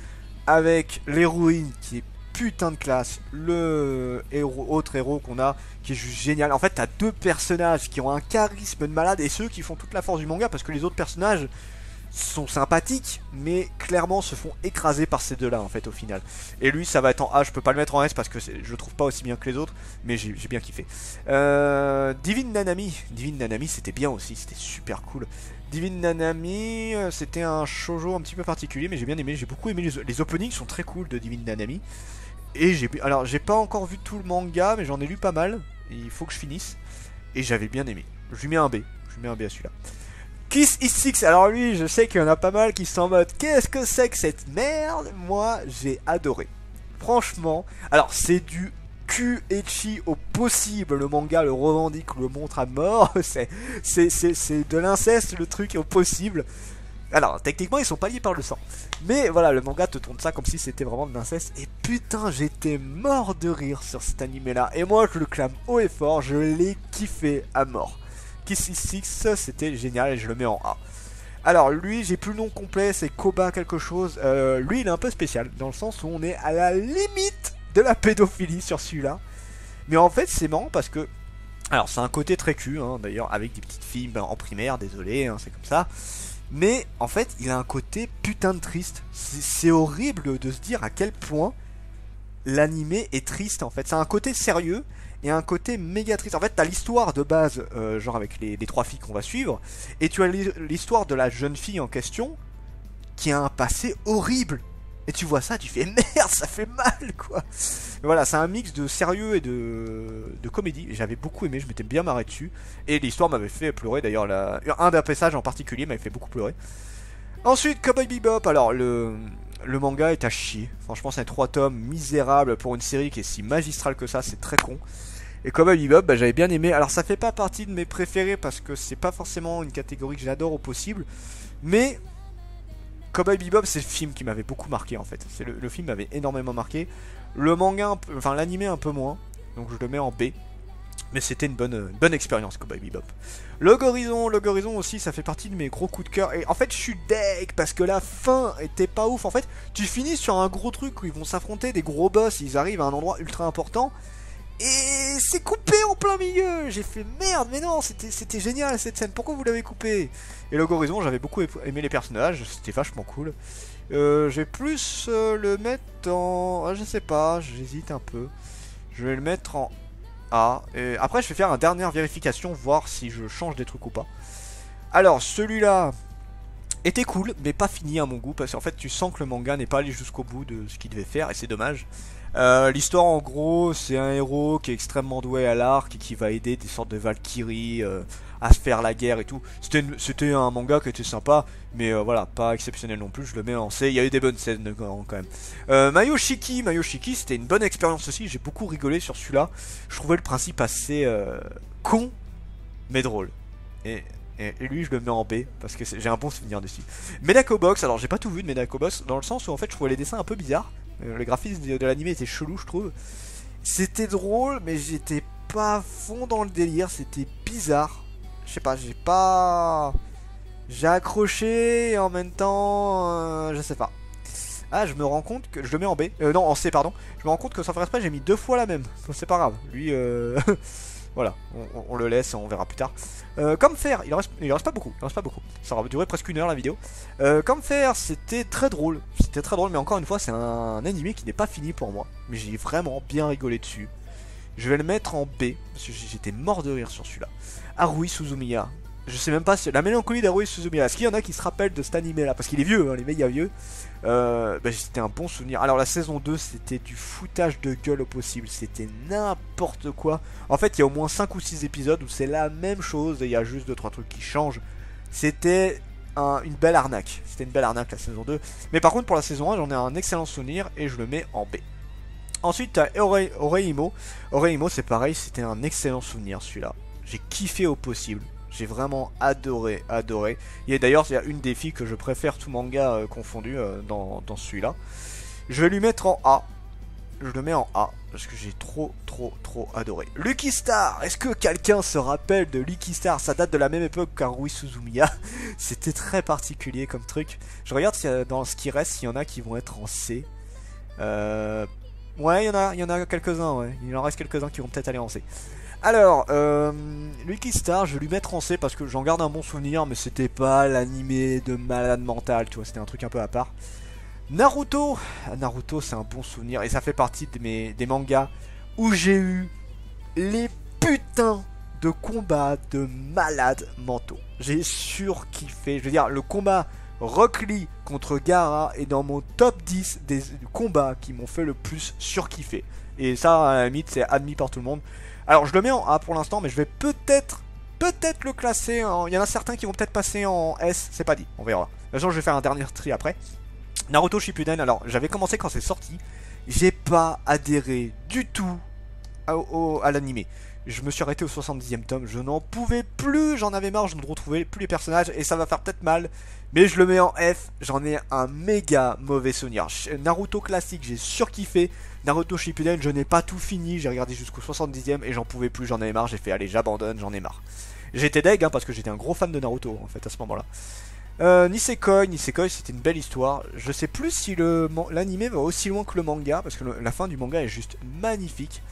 avec l'héroïne qui est putain de classe, le autre héros qu'on a qui est juste génial. En fait t'as deux personnages qui ont un charisme de malade et ceux qui font toute la force du manga parce que les autres personnages sont sympathiques, mais clairement se font écraser par ces deux-là en fait au final. Et lui ça va être en A, je peux pas le mettre en S parce que je le trouve pas aussi bien que les autres, mais j'ai bien kiffé. Divine Nanami c'était bien aussi, c'était super cool. Divine Nanami, c'était un shoujo un petit peu particulier, mais j'ai bien aimé, j'ai beaucoup aimé les openings sont très cool de Divine Nanami. Et j'ai pas encore vu tout le manga, mais j'en ai lu pas mal, et il faut que je finisse. Et j'avais bien aimé. Je lui mets un B, à celui-là. Kiss Is Six, alors lui, je sais qu'il y en a pas mal qui sont en mode qu'est-ce que c'est que cette merde. Moi, j'ai adoré. Franchement, alors c'est du cul ecchi au possible. Le manga le revendique, le montre à mort. C'est de l'inceste le truc au possible. Alors, techniquement, ils sont pas liés par le sang. Mais voilà, le manga te tourne ça comme si c'était vraiment de l'inceste. Et putain, j'étais mort de rire sur cet animé-là. Et moi, je le clame haut et fort, je l'ai kiffé à mort. Kiss Is Six, c'était génial et je le mets en A. Alors lui, j'ai plus le nom complet, c'est Koba quelque chose. Lui, il est un peu spécial, dans le sens où on est à la limite de la pédophilie sur celui-là. Mais en fait, c'est marrant parce que... Alors, c'est un côté très cul, hein, d'ailleurs, avec des petites filles en primaire, désolé, hein, c'est comme ça. Mais en fait, il a un côté putain de triste. C'est horrible de se dire à quel point l'animé est triste, en fait. C'est un côté sérieux et un côté méga triste. En fait, t'as l'histoire de base, genre avec les trois filles qu'on va suivre, et tu as l'histoire de la jeune fille en question, qui a un passé horrible. Et tu vois ça, tu fais merde, ça fait mal, quoi. Mais voilà, c'est un mix de sérieux et de comédie. J'avais beaucoup aimé, je m'étais bien marré dessus. Et l'histoire m'avait fait pleurer, d'ailleurs, un des passages en particulier m'avait fait beaucoup pleurer. Ensuite, Cowboy Bebop, alors le manga est à chier. Franchement, c'est 3 tomes misérables pour une série qui est si magistrale que ça, c'est très con. Et Cowboy Bebop, bah, j'avais bien aimé. Alors ça fait pas partie de mes préférés parce que c'est pas forcément une catégorie que j'adore au possible. Mais Cowboy Bebop, c'est le film qui m'avait beaucoup marqué en fait. C'est le film m'avait énormément marqué. Le manga, enfin l'animé un peu moins. Donc je le mets en B. Mais c'était une bonne expérience, Cowboy Bebop. Log Horizon aussi, ça fait partie de mes gros coups de cœur. Et en fait, je suis deg parce que la fin était pas ouf. En fait, tu finis sur un gros truc où ils vont s'affronter, des gros boss, ils arrivent à un endroit ultra important. Et c'est coupé en plein milieu. J'ai fait merde, mais non, c'était génial cette scène. Pourquoi vous l'avez coupé? Et Log Horizon, j'avais beaucoup aimé les personnages, c'était vachement cool. Je vais plus le mettre en... Ah, je sais pas, j'hésite un peu. Je vais le mettre en A. Et après, je vais faire une dernière vérification, voir si je change des trucs ou pas. Alors, celui-là était cool, mais pas fini à mon goût, parce qu'en fait, tu sens que le manga n'est pas allé jusqu'au bout de ce qu'il devait faire, et c'est dommage. L'histoire, en gros, c'est un héros qui est extrêmement doué à l'arc et qui va aider des sortes de Valkyries à se faire la guerre et tout. C'était un manga qui était sympa, mais voilà, pas exceptionnel non plus. Je le mets en C. Il y a eu des bonnes scènes quand même. Mayoshiki, c'était une bonne expérience aussi. J'ai beaucoup rigolé sur celui-là. Je trouvais le principe assez con, mais drôle. Et lui, je le mets en B parce que j'ai un bon souvenir dessus. Medako Box, alors j'ai pas tout vu de Medako Box dans le sens où en fait je trouvais les dessins un peu bizarres. Le graphisme de l'anime était chelou, je trouve. C'était drôle, mais j'étais pas à fond dans le délire. C'était bizarre. Je sais pas, j'ai accroché et en même temps, je sais pas. Ah, je me rends compte que je le mets en B. Non, en C, pardon. Je me rends compte que sans faire exprès, j'ai mis 2 fois la même. Donc c'est pas grave. Lui, voilà, on le laisse, on verra plus tard. Comme faire, il reste pas beaucoup, ça aura duré presque 1 heure la vidéo. Comme faire, c'était très drôle, mais encore une fois, c'est un animé qui n'est pas fini pour moi. Mais j'ai vraiment bien rigolé dessus. Je vais le mettre en B, parce que j'étais mort de rire sur celui-là. Haruhi Suzumiya. Je sais même pas si... La mélancolie d'Haruhi Suzumiya. Est-ce qu'il y en a qui se rappellent de cet animé là? Parce qu'il est vieux, hein, les méga vieux. C'était un bon souvenir. Alors la saison 2, c'était du foutage de gueule au possible. C'était n'importe quoi. En fait, il y a au moins 5 ou 6 épisodes où c'est la même chose. Et il y a juste 2-3 trucs qui changent. C'était une belle arnaque. C'était une belle arnaque la saison 2. Mais par contre, pour la saison 1, j'en ai un excellent souvenir. Et je le mets en B. Ensuite, t'as Oreimo. Oreimo, c'est pareil. C'était un excellent souvenir celui-là. J'ai kiffé au possible. J'ai vraiment adoré. D'ailleurs, il y a une des filles que je préfère tout manga confondu dans celui-là. Je vais lui mettre en A. Je le mets en A parce que j'ai trop adoré. Lucky Star. Est-ce que quelqu'un se rappelle de Lucky Star? Ça date de la même époque qu'Haruhi Suzumiya. C'était très particulier comme truc. Je regarde dans ce qui reste, s'il y en a qui vont être en C. Ouais, il y en a quelques-uns. Ouais. Il en reste quelques-uns qui vont peut-être aller en C. Alors, Lucky Star, je vais lui mettre en C parce que j'en garde un bon souvenir, mais c'était pas l'animé de malade mental, tu vois, c'était un truc un peu à part. Naruto, Naruto c'est un bon souvenir et ça fait partie des mangas où j'ai eu les putains de combats de malades mentaux. J'ai surkiffé, je veux dire, le combat Rock Lee contre Gaara est dans mon top 10 des combats qui m'ont fait le plus surkiffer. Et ça, à la limite, c'est admis par tout le monde. Alors je le mets en A pour l'instant, mais je vais peut-être le classer en... Il y en a certains qui vont peut-être passer en S, c'est pas dit, on verra. De toute façon, je vais faire un dernier tri après. Naruto Shippuden, alors j'avais commencé quand c'est sorti. J'ai pas adhéré du tout à l'animé. Je me suis arrêté au 70e tome, je n'en pouvais plus, j'en avais marre, je ne retrouvais plus les personnages et ça va faire peut-être mal. Mais je le mets en F, j'en ai un méga mauvais souvenir. Naruto classique, j'ai surkiffé. Naruto Shippuden, je n'ai pas tout fini, j'ai regardé jusqu'au 70e et j'en pouvais plus, j'en avais marre, j'ai fait allez j'abandonne, j'en ai marre. J'étais deg hein, parce que j'étais un gros fan de Naruto en fait à ce moment-là. Nisekoi c'était une belle histoire. Je sais plus si l'anime va aussi loin que le manga parce que la fin du manga est juste magnifique.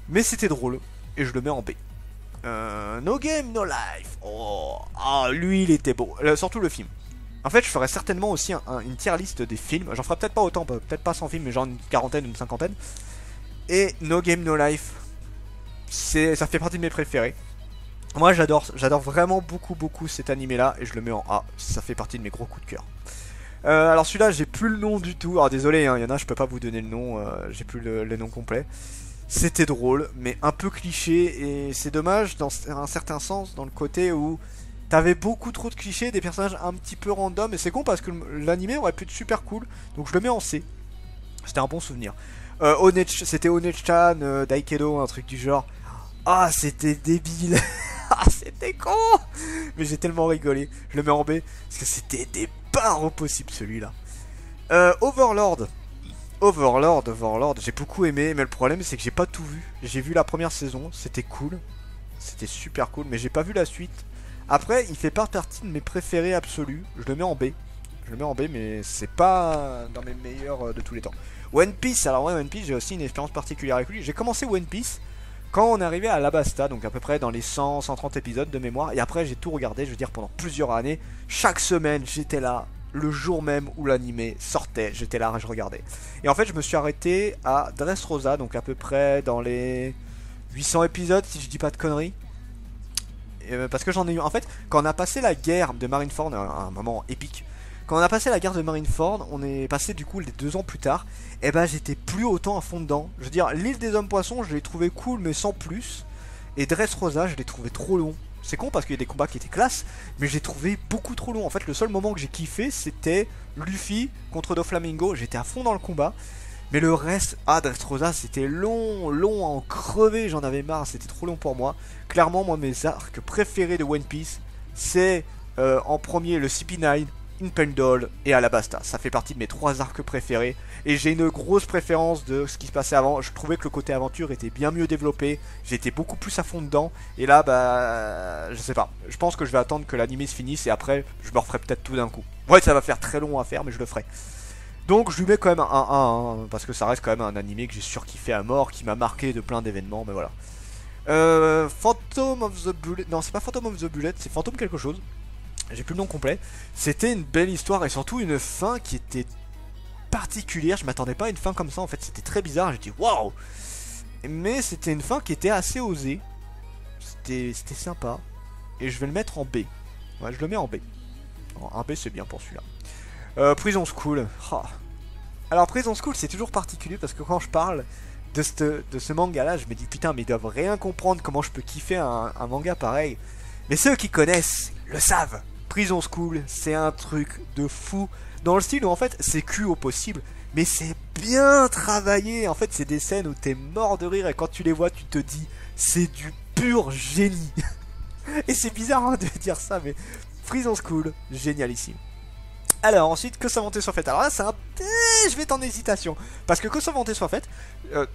Mais c'était drôle et je le mets en B. No Game No Life. Oh, lui il était beau, surtout le film. En fait, je ferai certainement aussi une tier list des films. J'en ferai peut-être pas autant, peut-être pas 100 films, mais genre une quarantaine, une cinquantaine. Et No Game No Life, ça fait partie de mes préférés. Moi, j'adore vraiment beaucoup cet animé-là, et je le mets en A. Ça fait partie de mes gros coups de cœur. Alors celui-là, j'ai plus le nom du tout. Alors désolé, hein, il y en a, je peux pas vous donner le nom. J'ai plus le nom complet. C'était drôle, mais un peu cliché, et c'est dommage dans un certain sens, dans le côté où t'avais beaucoup trop de clichés, des personnages un petit peu random, et c'est con parce que l'animé aurait pu être super cool, donc je le mets en C. C'était un bon souvenir. C'était One-chan, Daikedo, un truc du genre. Ah, c'était débile. Ah, c'était con. Mais j'ai tellement rigolé. Je le mets en B parce que c'était des barres au possible celui-là. Overlord. Overlord, j'ai beaucoup aimé, mais le problème c'est que j'ai pas tout vu. J'ai vu la première saison, c'était cool. C'était super cool, mais j'ai pas vu la suite. Après, il fait pas partie de mes préférés absolus. Je le mets en B. Je le mets en B, mais c'est pas dans mes meilleurs de tous les temps. One Piece, alors ouais, One Piece, j'ai aussi une expérience particulière avec lui. J'ai commencé One Piece quand on arrivait à l'Abasta, donc à peu près dans les 100-130 épisodes de mémoire. Et après, j'ai tout regardé, je veux dire, pendant plusieurs années. Chaque semaine, j'étais là. Le jour même où l'animé sortait, j'étais là, je regardais. Et en fait, je me suis arrêté à Dressrosa, donc à peu près dans les 800 épisodes, si je dis pas de conneries. Parce que j'en ai eu. En fait, quand on a passé la guerre de Marineford, un moment épique. Quand on a passé la guerre de Marineford, on est passé du coup les 2 ans plus tard. Et ben, j'étais plus autant à fond dedans. Je veux dire, l'île des hommes poissons, je l'ai trouvé cool, mais sans plus. Et Dressrosa, je l'ai trouvé trop long. C'est con parce qu'il y a des combats qui étaient classe, mais j'ai trouvé beaucoup trop long. En fait, le seul moment que j'ai kiffé, c'était Luffy contre Doflamingo. J'étais à fond dans le combat. Mais le reste, Dressrosa, c'était long à en crever. J'en avais marre, c'était trop long pour moi. Clairement, moi, mes arcs préférés de One Piece, c'est en premier le CP9, Impel et Alabasta. Ça fait partie de mes 3 arcs préférés. Et j'ai une grosse préférence de ce qui se passait avant. Je trouvais que le côté aventure était bien mieux développé. J'étais beaucoup plus à fond dedans. Et là, bah, je sais pas. Je pense que je vais attendre que l'anime se finisse et après, je me referai peut-être tout d'un coup. Ouais, ça va faire très long à faire, mais je le ferai. Donc, je lui mets quand même un 1, parce que ça reste quand même un animé que j'ai surkiffé à mort, qui m'a marqué de plein d'événements, mais voilà. Phantom of the Bullet. Non, c'est pas Phantom of the Bullet, c'est Phantom quelque chose. J'ai plus le nom complet. C'était une belle histoire et surtout une fin qui était particulière. Je m'attendais pas à une fin comme ça. En fait, c'était très bizarre. J'ai dit waouh! Mais c'était une fin qui était assez osée. C'était sympa. Et je vais le mettre en B. Ouais, je le mets en B. En B, c'est bien pour celui-là. Prison School. Oh. Alors, Prison School, c'est toujours particulier parce que quand je parle de ce manga-là, je me dis putain, mais ils doivent rien comprendre comment je peux kiffer un manga pareil. Mais ceux qui connaissent le savent. Prison School, c'est un truc de fou. Dans le style où en fait c'est cul au possible, mais c'est bien travaillé. En fait, c'est des scènes où t'es mort de rire et quand tu les vois, tu te dis c'est du pur génie. Et c'est bizarre hein, de dire ça, mais Prison School, génialissime. Alors ensuite, que Savanté soit faite. Alors là, c'est un je vais être en hésitation parce que Savanté soit faite,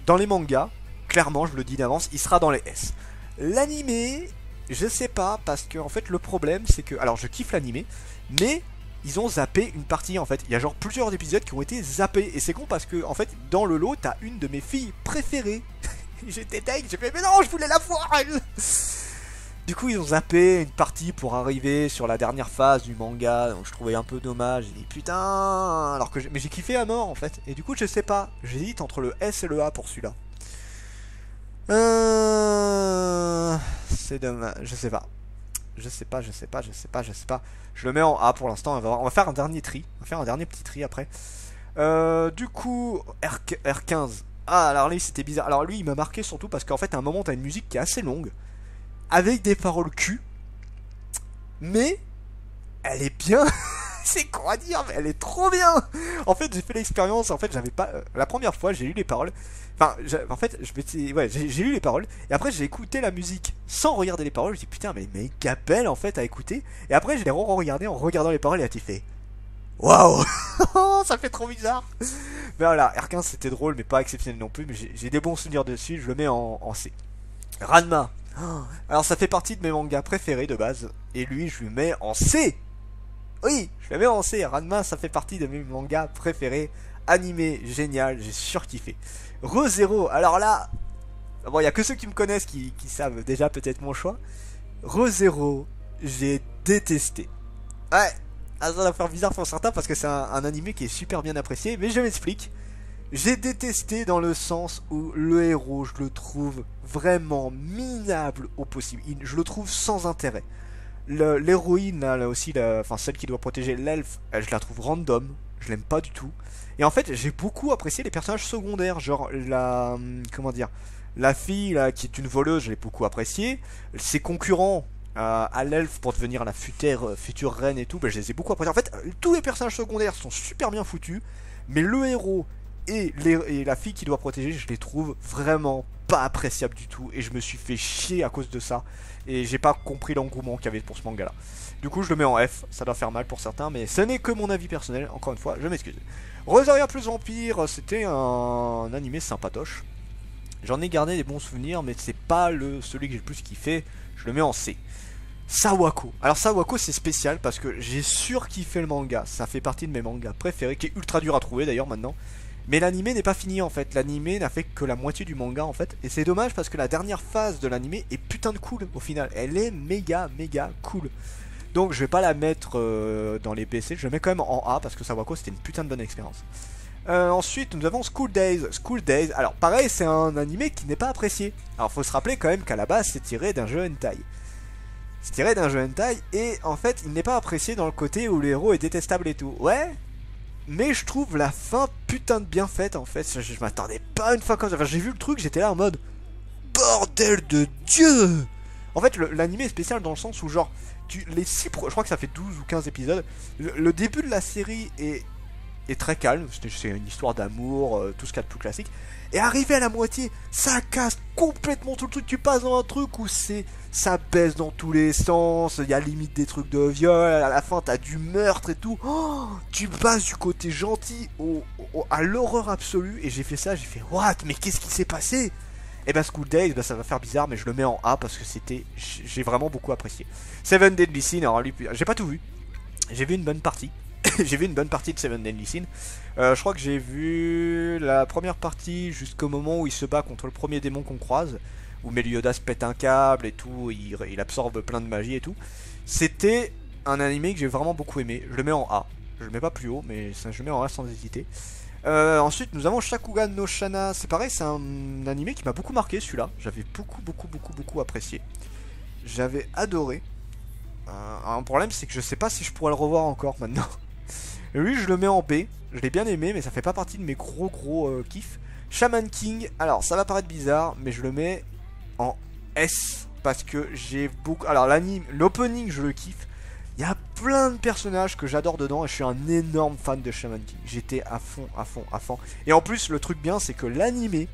dans les mangas, clairement, je le dis d'avance, il sera dans les S. L'animé, je sais pas, parce que en fait le problème c'est que, alors je kiffe l'animé, mais ils ont zappé une partie en fait. Il y a genre plusieurs épisodes qui ont été zappés et c'est con parce que en fait dans le lot t'as une de mes filles préférées. J'étais deg, j'ai fait mais non je voulais la voir elle. Du coup ils ont zappé une partie pour arriver sur la dernière phase du manga, donc je trouvais un peu dommage. J'ai dit putain, alors que mais j'ai kiffé à mort en fait. Et du coup je sais pas, j'hésite entre le S et le A pour celui-là. C'est dommage, je sais pas. Je sais pas. Je le mets en A pour l'instant. On va faire un dernier tri. On va faire un dernier petit tri après. Du coup, R15. Ah, alors lui, c'était bizarre. Alors lui, il m'a marqué surtout parce qu'en fait, à un moment, t'as une musique qui est assez longue. Avec des paroles cul. Mais, elle est bien. C'est con à dire, mais elle est trop bien. En fait, j'ai fait l'expérience. En fait, j'avais pas. La première fois, j'ai lu les paroles. Enfin, en fait, j'ai lu les paroles. Et après, j'ai écouté la musique sans regarder les paroles. Je me dis putain, mais Capel en fait à écouter. Et après, je l'ai regardé en regardant les paroles et a fait waouh. Ça fait trop bizarre. Mais voilà, R15 c'était drôle, mais pas exceptionnel non plus. Mais j'ai des bons souvenirs dessus. Je le mets en C. Ranma. Alors, ça fait partie de mes mangas préférés de base. Et lui, je lui mets en C. Oui, je le mets en C. Ranma, ça fait partie de mes mangas préférés. Animé, génial, j'ai surkiffé. ReZero, alors là, bon, il y a que ceux qui me connaissent qui savent déjà peut-être mon choix. ReZero, j'ai détesté. Ouais, ça va faire bizarre pour certains parce que c'est un animé qui est super bien apprécié, mais je m'explique. J'ai détesté dans le sens où le héros, je le trouve vraiment minable au possible. Je le trouve sans intérêt. L'héroïne, là aussi, enfin celle qui doit protéger l'elfe, je la trouve random, je l'aime pas du tout. Et en fait, j'ai beaucoup apprécié les personnages secondaires, genre comment dire, la fille là qui est une voleuse, je l'ai beaucoup apprécié. Ses concurrents à l'elfe pour devenir la future reine et tout, je les ai beaucoup appréciés. En fait, tous les personnages secondaires sont super bien foutus, mais le héros et la fille qui doit protéger, je les trouve vraiment pas appréciable du tout et je me suis fait chier à cause de ça. Et j'ai pas compris l'engouement qu'il y avait pour ce manga là. Du coup je le mets en F, ça doit faire mal pour certains, mais ce n'est que mon avis personnel, encore une fois, je m'excuse. Rosaria plus Vampire, c'était un animé sympatoche. J'en ai gardé des bons souvenirs, mais c'est pas celui que j'ai le plus kiffé, je le mets en C. Sawako. Alors Sawako c'est spécial parce que j'ai surkiffé le manga, ça fait partie de mes mangas préférés, qui est ultra dur à trouver d'ailleurs maintenant. Mais l'animé n'est pas fini en fait, l'animé n'a fait que la moitié du manga en fait. Et c'est dommage parce que la dernière phase de l'animé est putain de cool au final, elle est méga cool. Donc je vais pas la mettre dans les PC, je la mets quand même en A parce que Sawako c'était une putain de bonne expérience. Ensuite nous avons School Days. School Days, alors pareil c'est un animé qui n'est pas apprécié. Alors faut se rappeler quand même qu'à la base c'est tiré d'un jeu hentai. C'est tiré d'un jeu hentai et en fait il n'est pas apprécié dans le côté où le héros est détestable et tout. Ouais, mais je trouve la fin putain de bien faite en fait. Je m'attendais pas à une fin comme ça. Enfin, j'ai vu le truc, j'étais là en mode bordel de Dieu. En fait, l'anime est spécial dans le sens où, genre, je crois que ça fait 12 ou 15 épisodes. Le début de la série est très calme. C'est une histoire d'amour, tout ce qu'il y a de plus classique. Et arrivé à la moitié, ça casse complètement tout le truc. Tu passes dans un truc où ça baisse dans tous les sens. Il y a limite des trucs de viol. À la fin, t'as du meurtre et tout. Oh, tu passes du côté gentil à l'horreur absolue. Et j'ai fait ça, j'ai fait what? Mais qu'est-ce qui s'est passé? Et ben School Days, ça va faire bizarre, mais je le mets en A parce que j'ai vraiment beaucoup apprécié. Seven Deadly Sins, alors lui, j'ai pas tout vu. J'ai vu une bonne partie. J'ai vu une bonne partie de Seven Deadly Sins. Je crois que j'ai vu la première partie jusqu'au moment où il se bat contre le premier démon qu'on croise, où Meliodas pète un câble et tout, il absorbe plein de magie et tout. C'était un animé que j'ai vraiment beaucoup aimé. Je le mets en A. Je le mets pas plus haut, mais je le mets en A sans hésiter. Ensuite nous avons Shakugan no Shana. C'est pareil, c'est un animé qui m'a beaucoup marqué celui-là. J'avais beaucoup apprécié. J'avais adoré. Un problème c'est que je sais pas si je pourrais le revoir encore maintenant. Et lui je le mets en B. Je l'ai bien aimé mais ça fait pas partie de mes gros kiffs. Shaman King, alors ça va paraître bizarre mais je le mets en S. Parce que j'ai beaucoup... Alors l'opening je le kiffe. Il y a plein de personnages que j'adore dedans et je suis un énorme fan de Shaman King. J'étais à fond. Et en plus, le truc bien, c'est que l'animé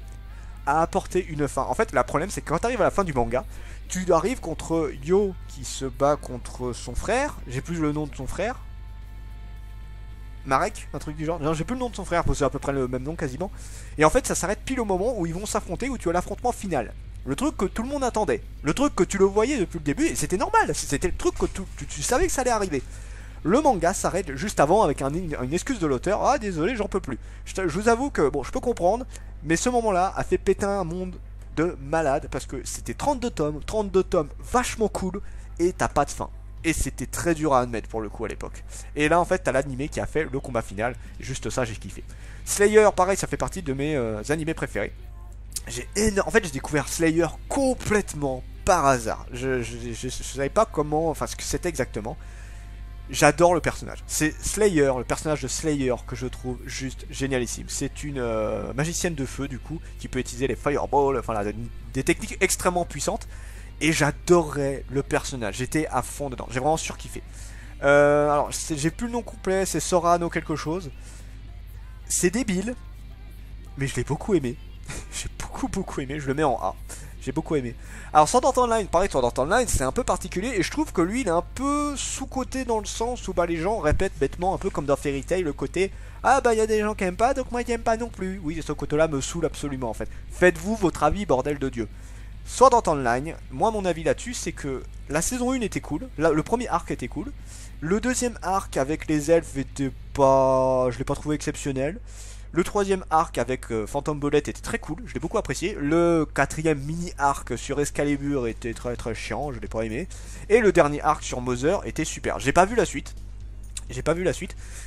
a apporté une fin. En fait, le problème, c'est que quand tu arrives à la fin du manga, tu arrives contre Yo qui se bat contre son frère. J'ai plus le nom de son frère. Marek, un truc du genre. Non, j'ai plus le nom de son frère, c'est à peu près le même nom quasiment. Et en fait, ça s'arrête pile au moment où ils vont s'affronter, où tu as l'affrontement final. Le truc que tout le monde attendait. Le truc que tu le voyais depuis le début, et c'était normal. C'était le truc que tu savais que ça allait arriver. Le manga s'arrête juste avant avec une excuse de l'auteur. Ah, désolé, j'en peux plus. Je vous avoue que, bon, je peux comprendre, mais ce moment-là a fait péter un monde de malade parce que c'était 32 tomes vachement cool, et t'as pas de fin. Et c'était très dur à admettre pour le coup à l'époque. Et là, en fait, t'as l'animé qui a fait le combat final. Juste ça, j'ai kiffé. Slayer, pareil, ça fait partie de mes animés préférés. En fait, j'ai découvert Slayer complètement par hasard. Je savais pas comment, enfin ce que c'était exactement. J'adore le personnage. C'est Slayer, le personnage de Slayer que je trouve juste génialissime. C'est une magicienne de feu du coup qui peut utiliser les fireballs, enfin des techniques extrêmement puissantes. Et j'adorais le personnage. J'étais à fond dedans. J'ai vraiment surkiffé. Alors, j'ai plus le nom complet. C'est Sorano quelque chose. C'est débile, mais je l'ai beaucoup aimé. J'ai beaucoup aimé, je le mets en A. J'ai beaucoup aimé. Alors Sword Art Online, pareil, Sword Art Online c'est un peu particulier et je trouve que lui il est un peu sous-coté dans le sens où bah, les gens répètent bêtement un peu comme dans Fairy Tail le côté ah bah il y a des gens qui aiment pas donc moi j'aime pas non plus. Oui, ce côté là me saoule absolument en fait. Faites-vous votre avis bordel de Dieu. Sword Art Online, moi mon avis là-dessus c'est que la saison 1 était cool, le premier arc était cool. Le deuxième arc avec les elfes était pas... je l'ai pas trouvé exceptionnel. Le troisième arc avec Phantom Bullet était très cool, je l'ai beaucoup apprécié. Le quatrième mini-arc sur Excalibur était très chiant, je l'ai pas aimé. Et le dernier arc sur Mother était super. J'ai pas vu la suite.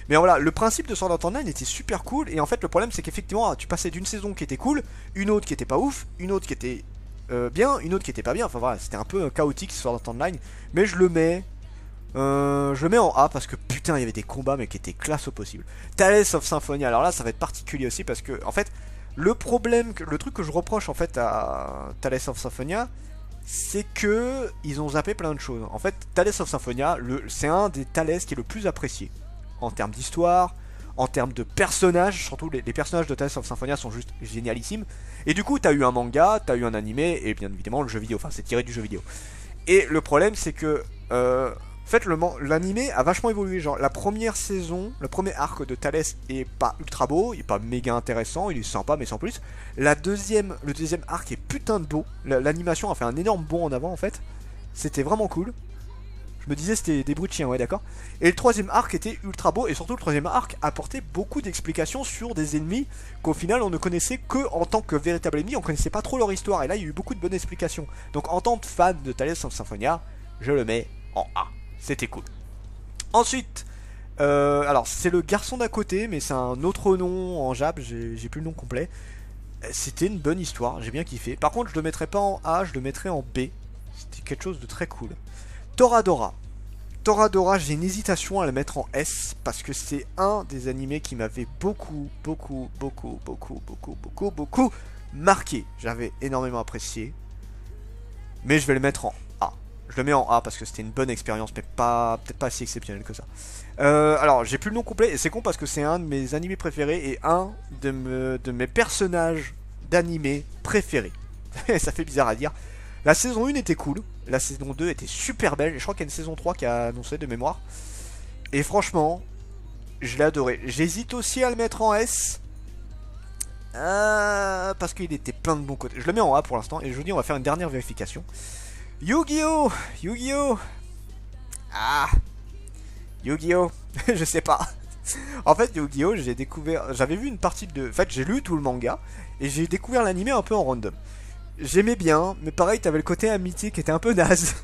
Mais voilà, le principe de Sword Art Online était super cool. Et en fait, le problème, c'est qu'effectivement, tu passais d'une saison qui était cool, une autre qui était pas ouf, une autre qui était bien, une autre qui était pas bien. Enfin voilà, c'était un peu chaotique Sword Art Online. Mais je le mets en A parce que putain il y avait des combats mais qui étaient classe au possible. Tales of Symphonia, alors là ça va être particulier aussi parce que en fait le truc que je reproche en fait à Tales of Symphonia c'est que ils ont zappé plein de choses. En fait Tales of Symphonia c'est un des Tales qui est le plus apprécié en termes d'histoire, en termes de personnages, surtout les personnages de Tales of Symphonia sont juste génialissimes. Et du coup, t'as eu un manga, t'as eu un animé, et bien évidemment le jeu vidéo, enfin c'est tiré du jeu vidéo. Et le problème c'est que, en fait l'animé a vachement évolué, genre la première saison, le premier arc de Thales est pas ultra beau, il est pas méga intéressant, il est sympa mais sans plus. Le deuxième arc est putain de beau, l'animation a fait un énorme bond en avant en fait, c'était vraiment cool. Je me disais c'était des bruits de chiens, ouais d'accord. Et le troisième arc était ultra beau, et surtout le troisième arc apportait beaucoup d'explications sur des ennemis qu'au final on ne connaissait que en tant que véritable ennemi, on connaissait pas trop leur histoire, et là il y a eu beaucoup de bonnes explications. Donc en tant que fan de Tales of Symphonia, je le mets en A, c'était cool. Ensuite, alors c'est le garçon d'à côté, mais c'est un autre nom en jab, j'ai plus le nom complet. C'était une bonne histoire, j'ai bien kiffé. Par contre je le mettrais pas en A, je le mettrais en B. C'était quelque chose de très cool. Toradora. Toradora, j'ai une hésitation à le mettre en S parce que c'est un des animés qui m'avait beaucoup marqué. J'avais énormément apprécié. Mais je vais le mettre en A. Je le mets en A parce que c'était une bonne expérience, mais peut-être pas si exceptionnelle que ça. Alors, j'ai plus le nom complet et c'est con parce que c'est un de mes animés préférés et un de mes personnages d'animé préférés. Ça fait bizarre à dire. La saison 1 était cool, la saison 2 était super belle, et je crois qu'il y a une saison 3 qui a annoncé de mémoire. Et franchement, je l'ai adoré. J'hésite aussi à le mettre en S, parce qu'il était plein de bons côtés. Je le mets en A pour l'instant, et je vous dis on va faire une dernière vérification. Yu-Gi-Oh! Yu-Gi-Oh! Ah! Yu-Gi-Oh! Je sais pas. En fait, Yu-Gi-Oh! J'ai découvert... J'avais vu une partie de... En fait, j'ai lu tout le manga, et j'ai découvert l'animé un peu en random. J'aimais bien, mais pareil, t'avais le côté amitié qui était un peu naze.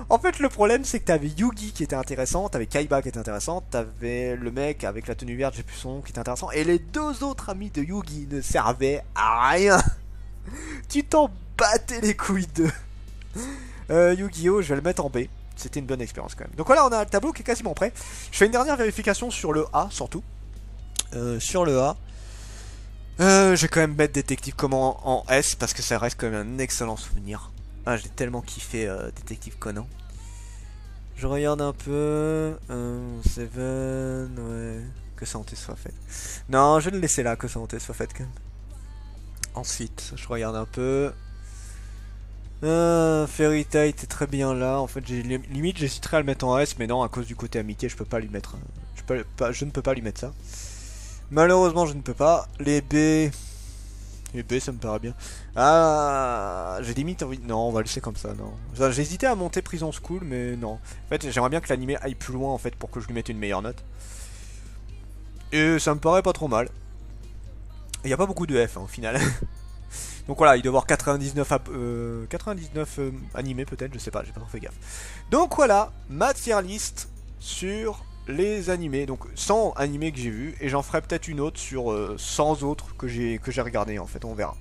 En fait, le problème, c'est que t'avais Yugi qui était intéressant, t'avais Kaiba qui était intéressant, t'avais le mec avec la tenue verte, j'ai plus son nom, qui était intéressant, et les deux autres amis de Yugi ne servaient à rien. Tu t'en battais les couilles d'eux. Yu-Gi-Oh, je vais le mettre en B. C'était une bonne expérience quand même. Donc voilà, on a le tableau qui est quasiment prêt. Je fais une dernière vérification sur le A, surtout. Sur le A. Je vais quand même mettre Détective Conan en S parce que ça reste quand même un excellent souvenir. Ah, j'ai tellement kiffé Détective Conan. Je regarde un peu. Seven, ouais. Que sa santé soit faite. Non, je vais le laisser là, que sa santé soit faite quand même. Ensuite, je regarde un peu. Fairy Tail était très bien là. En fait, limite j'hésiterais à le mettre en S, mais non, à cause du côté amitié, je peux pas lui mettre. Je ne peux pas lui mettre ça. Malheureusement, je ne peux pas. Les B, ça me paraît bien. Ah, j'ai limite envie. Non, on va le laisser comme ça. Non. J'ai hésité à monter Prison School, mais non. En fait, j'aimerais bien que l'animé aille plus loin en fait pour que je lui mette une meilleure note. Et ça me paraît pas trop mal. Il n'y a pas beaucoup de F hein, au final. Donc voilà, il doit y avoir 99 animés peut-être, je sais pas, j'ai pas trop fait gaffe. Donc voilà, ma tier list sur les animés, donc 100 animés que j'ai vus, et j'en ferai peut-être une autre sur 100 autres que j'ai regardé en fait, on verra.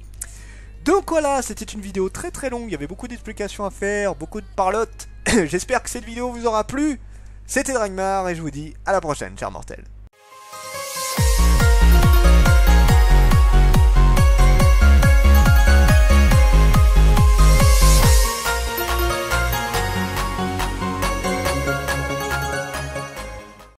Donc voilà, c'était une vidéo très très longue, il y avait beaucoup d'explications à faire, beaucoup de parlotte. J'espère que cette vidéo vous aura plu. C'était Dragmar et je vous dis à la prochaine, chers mortels.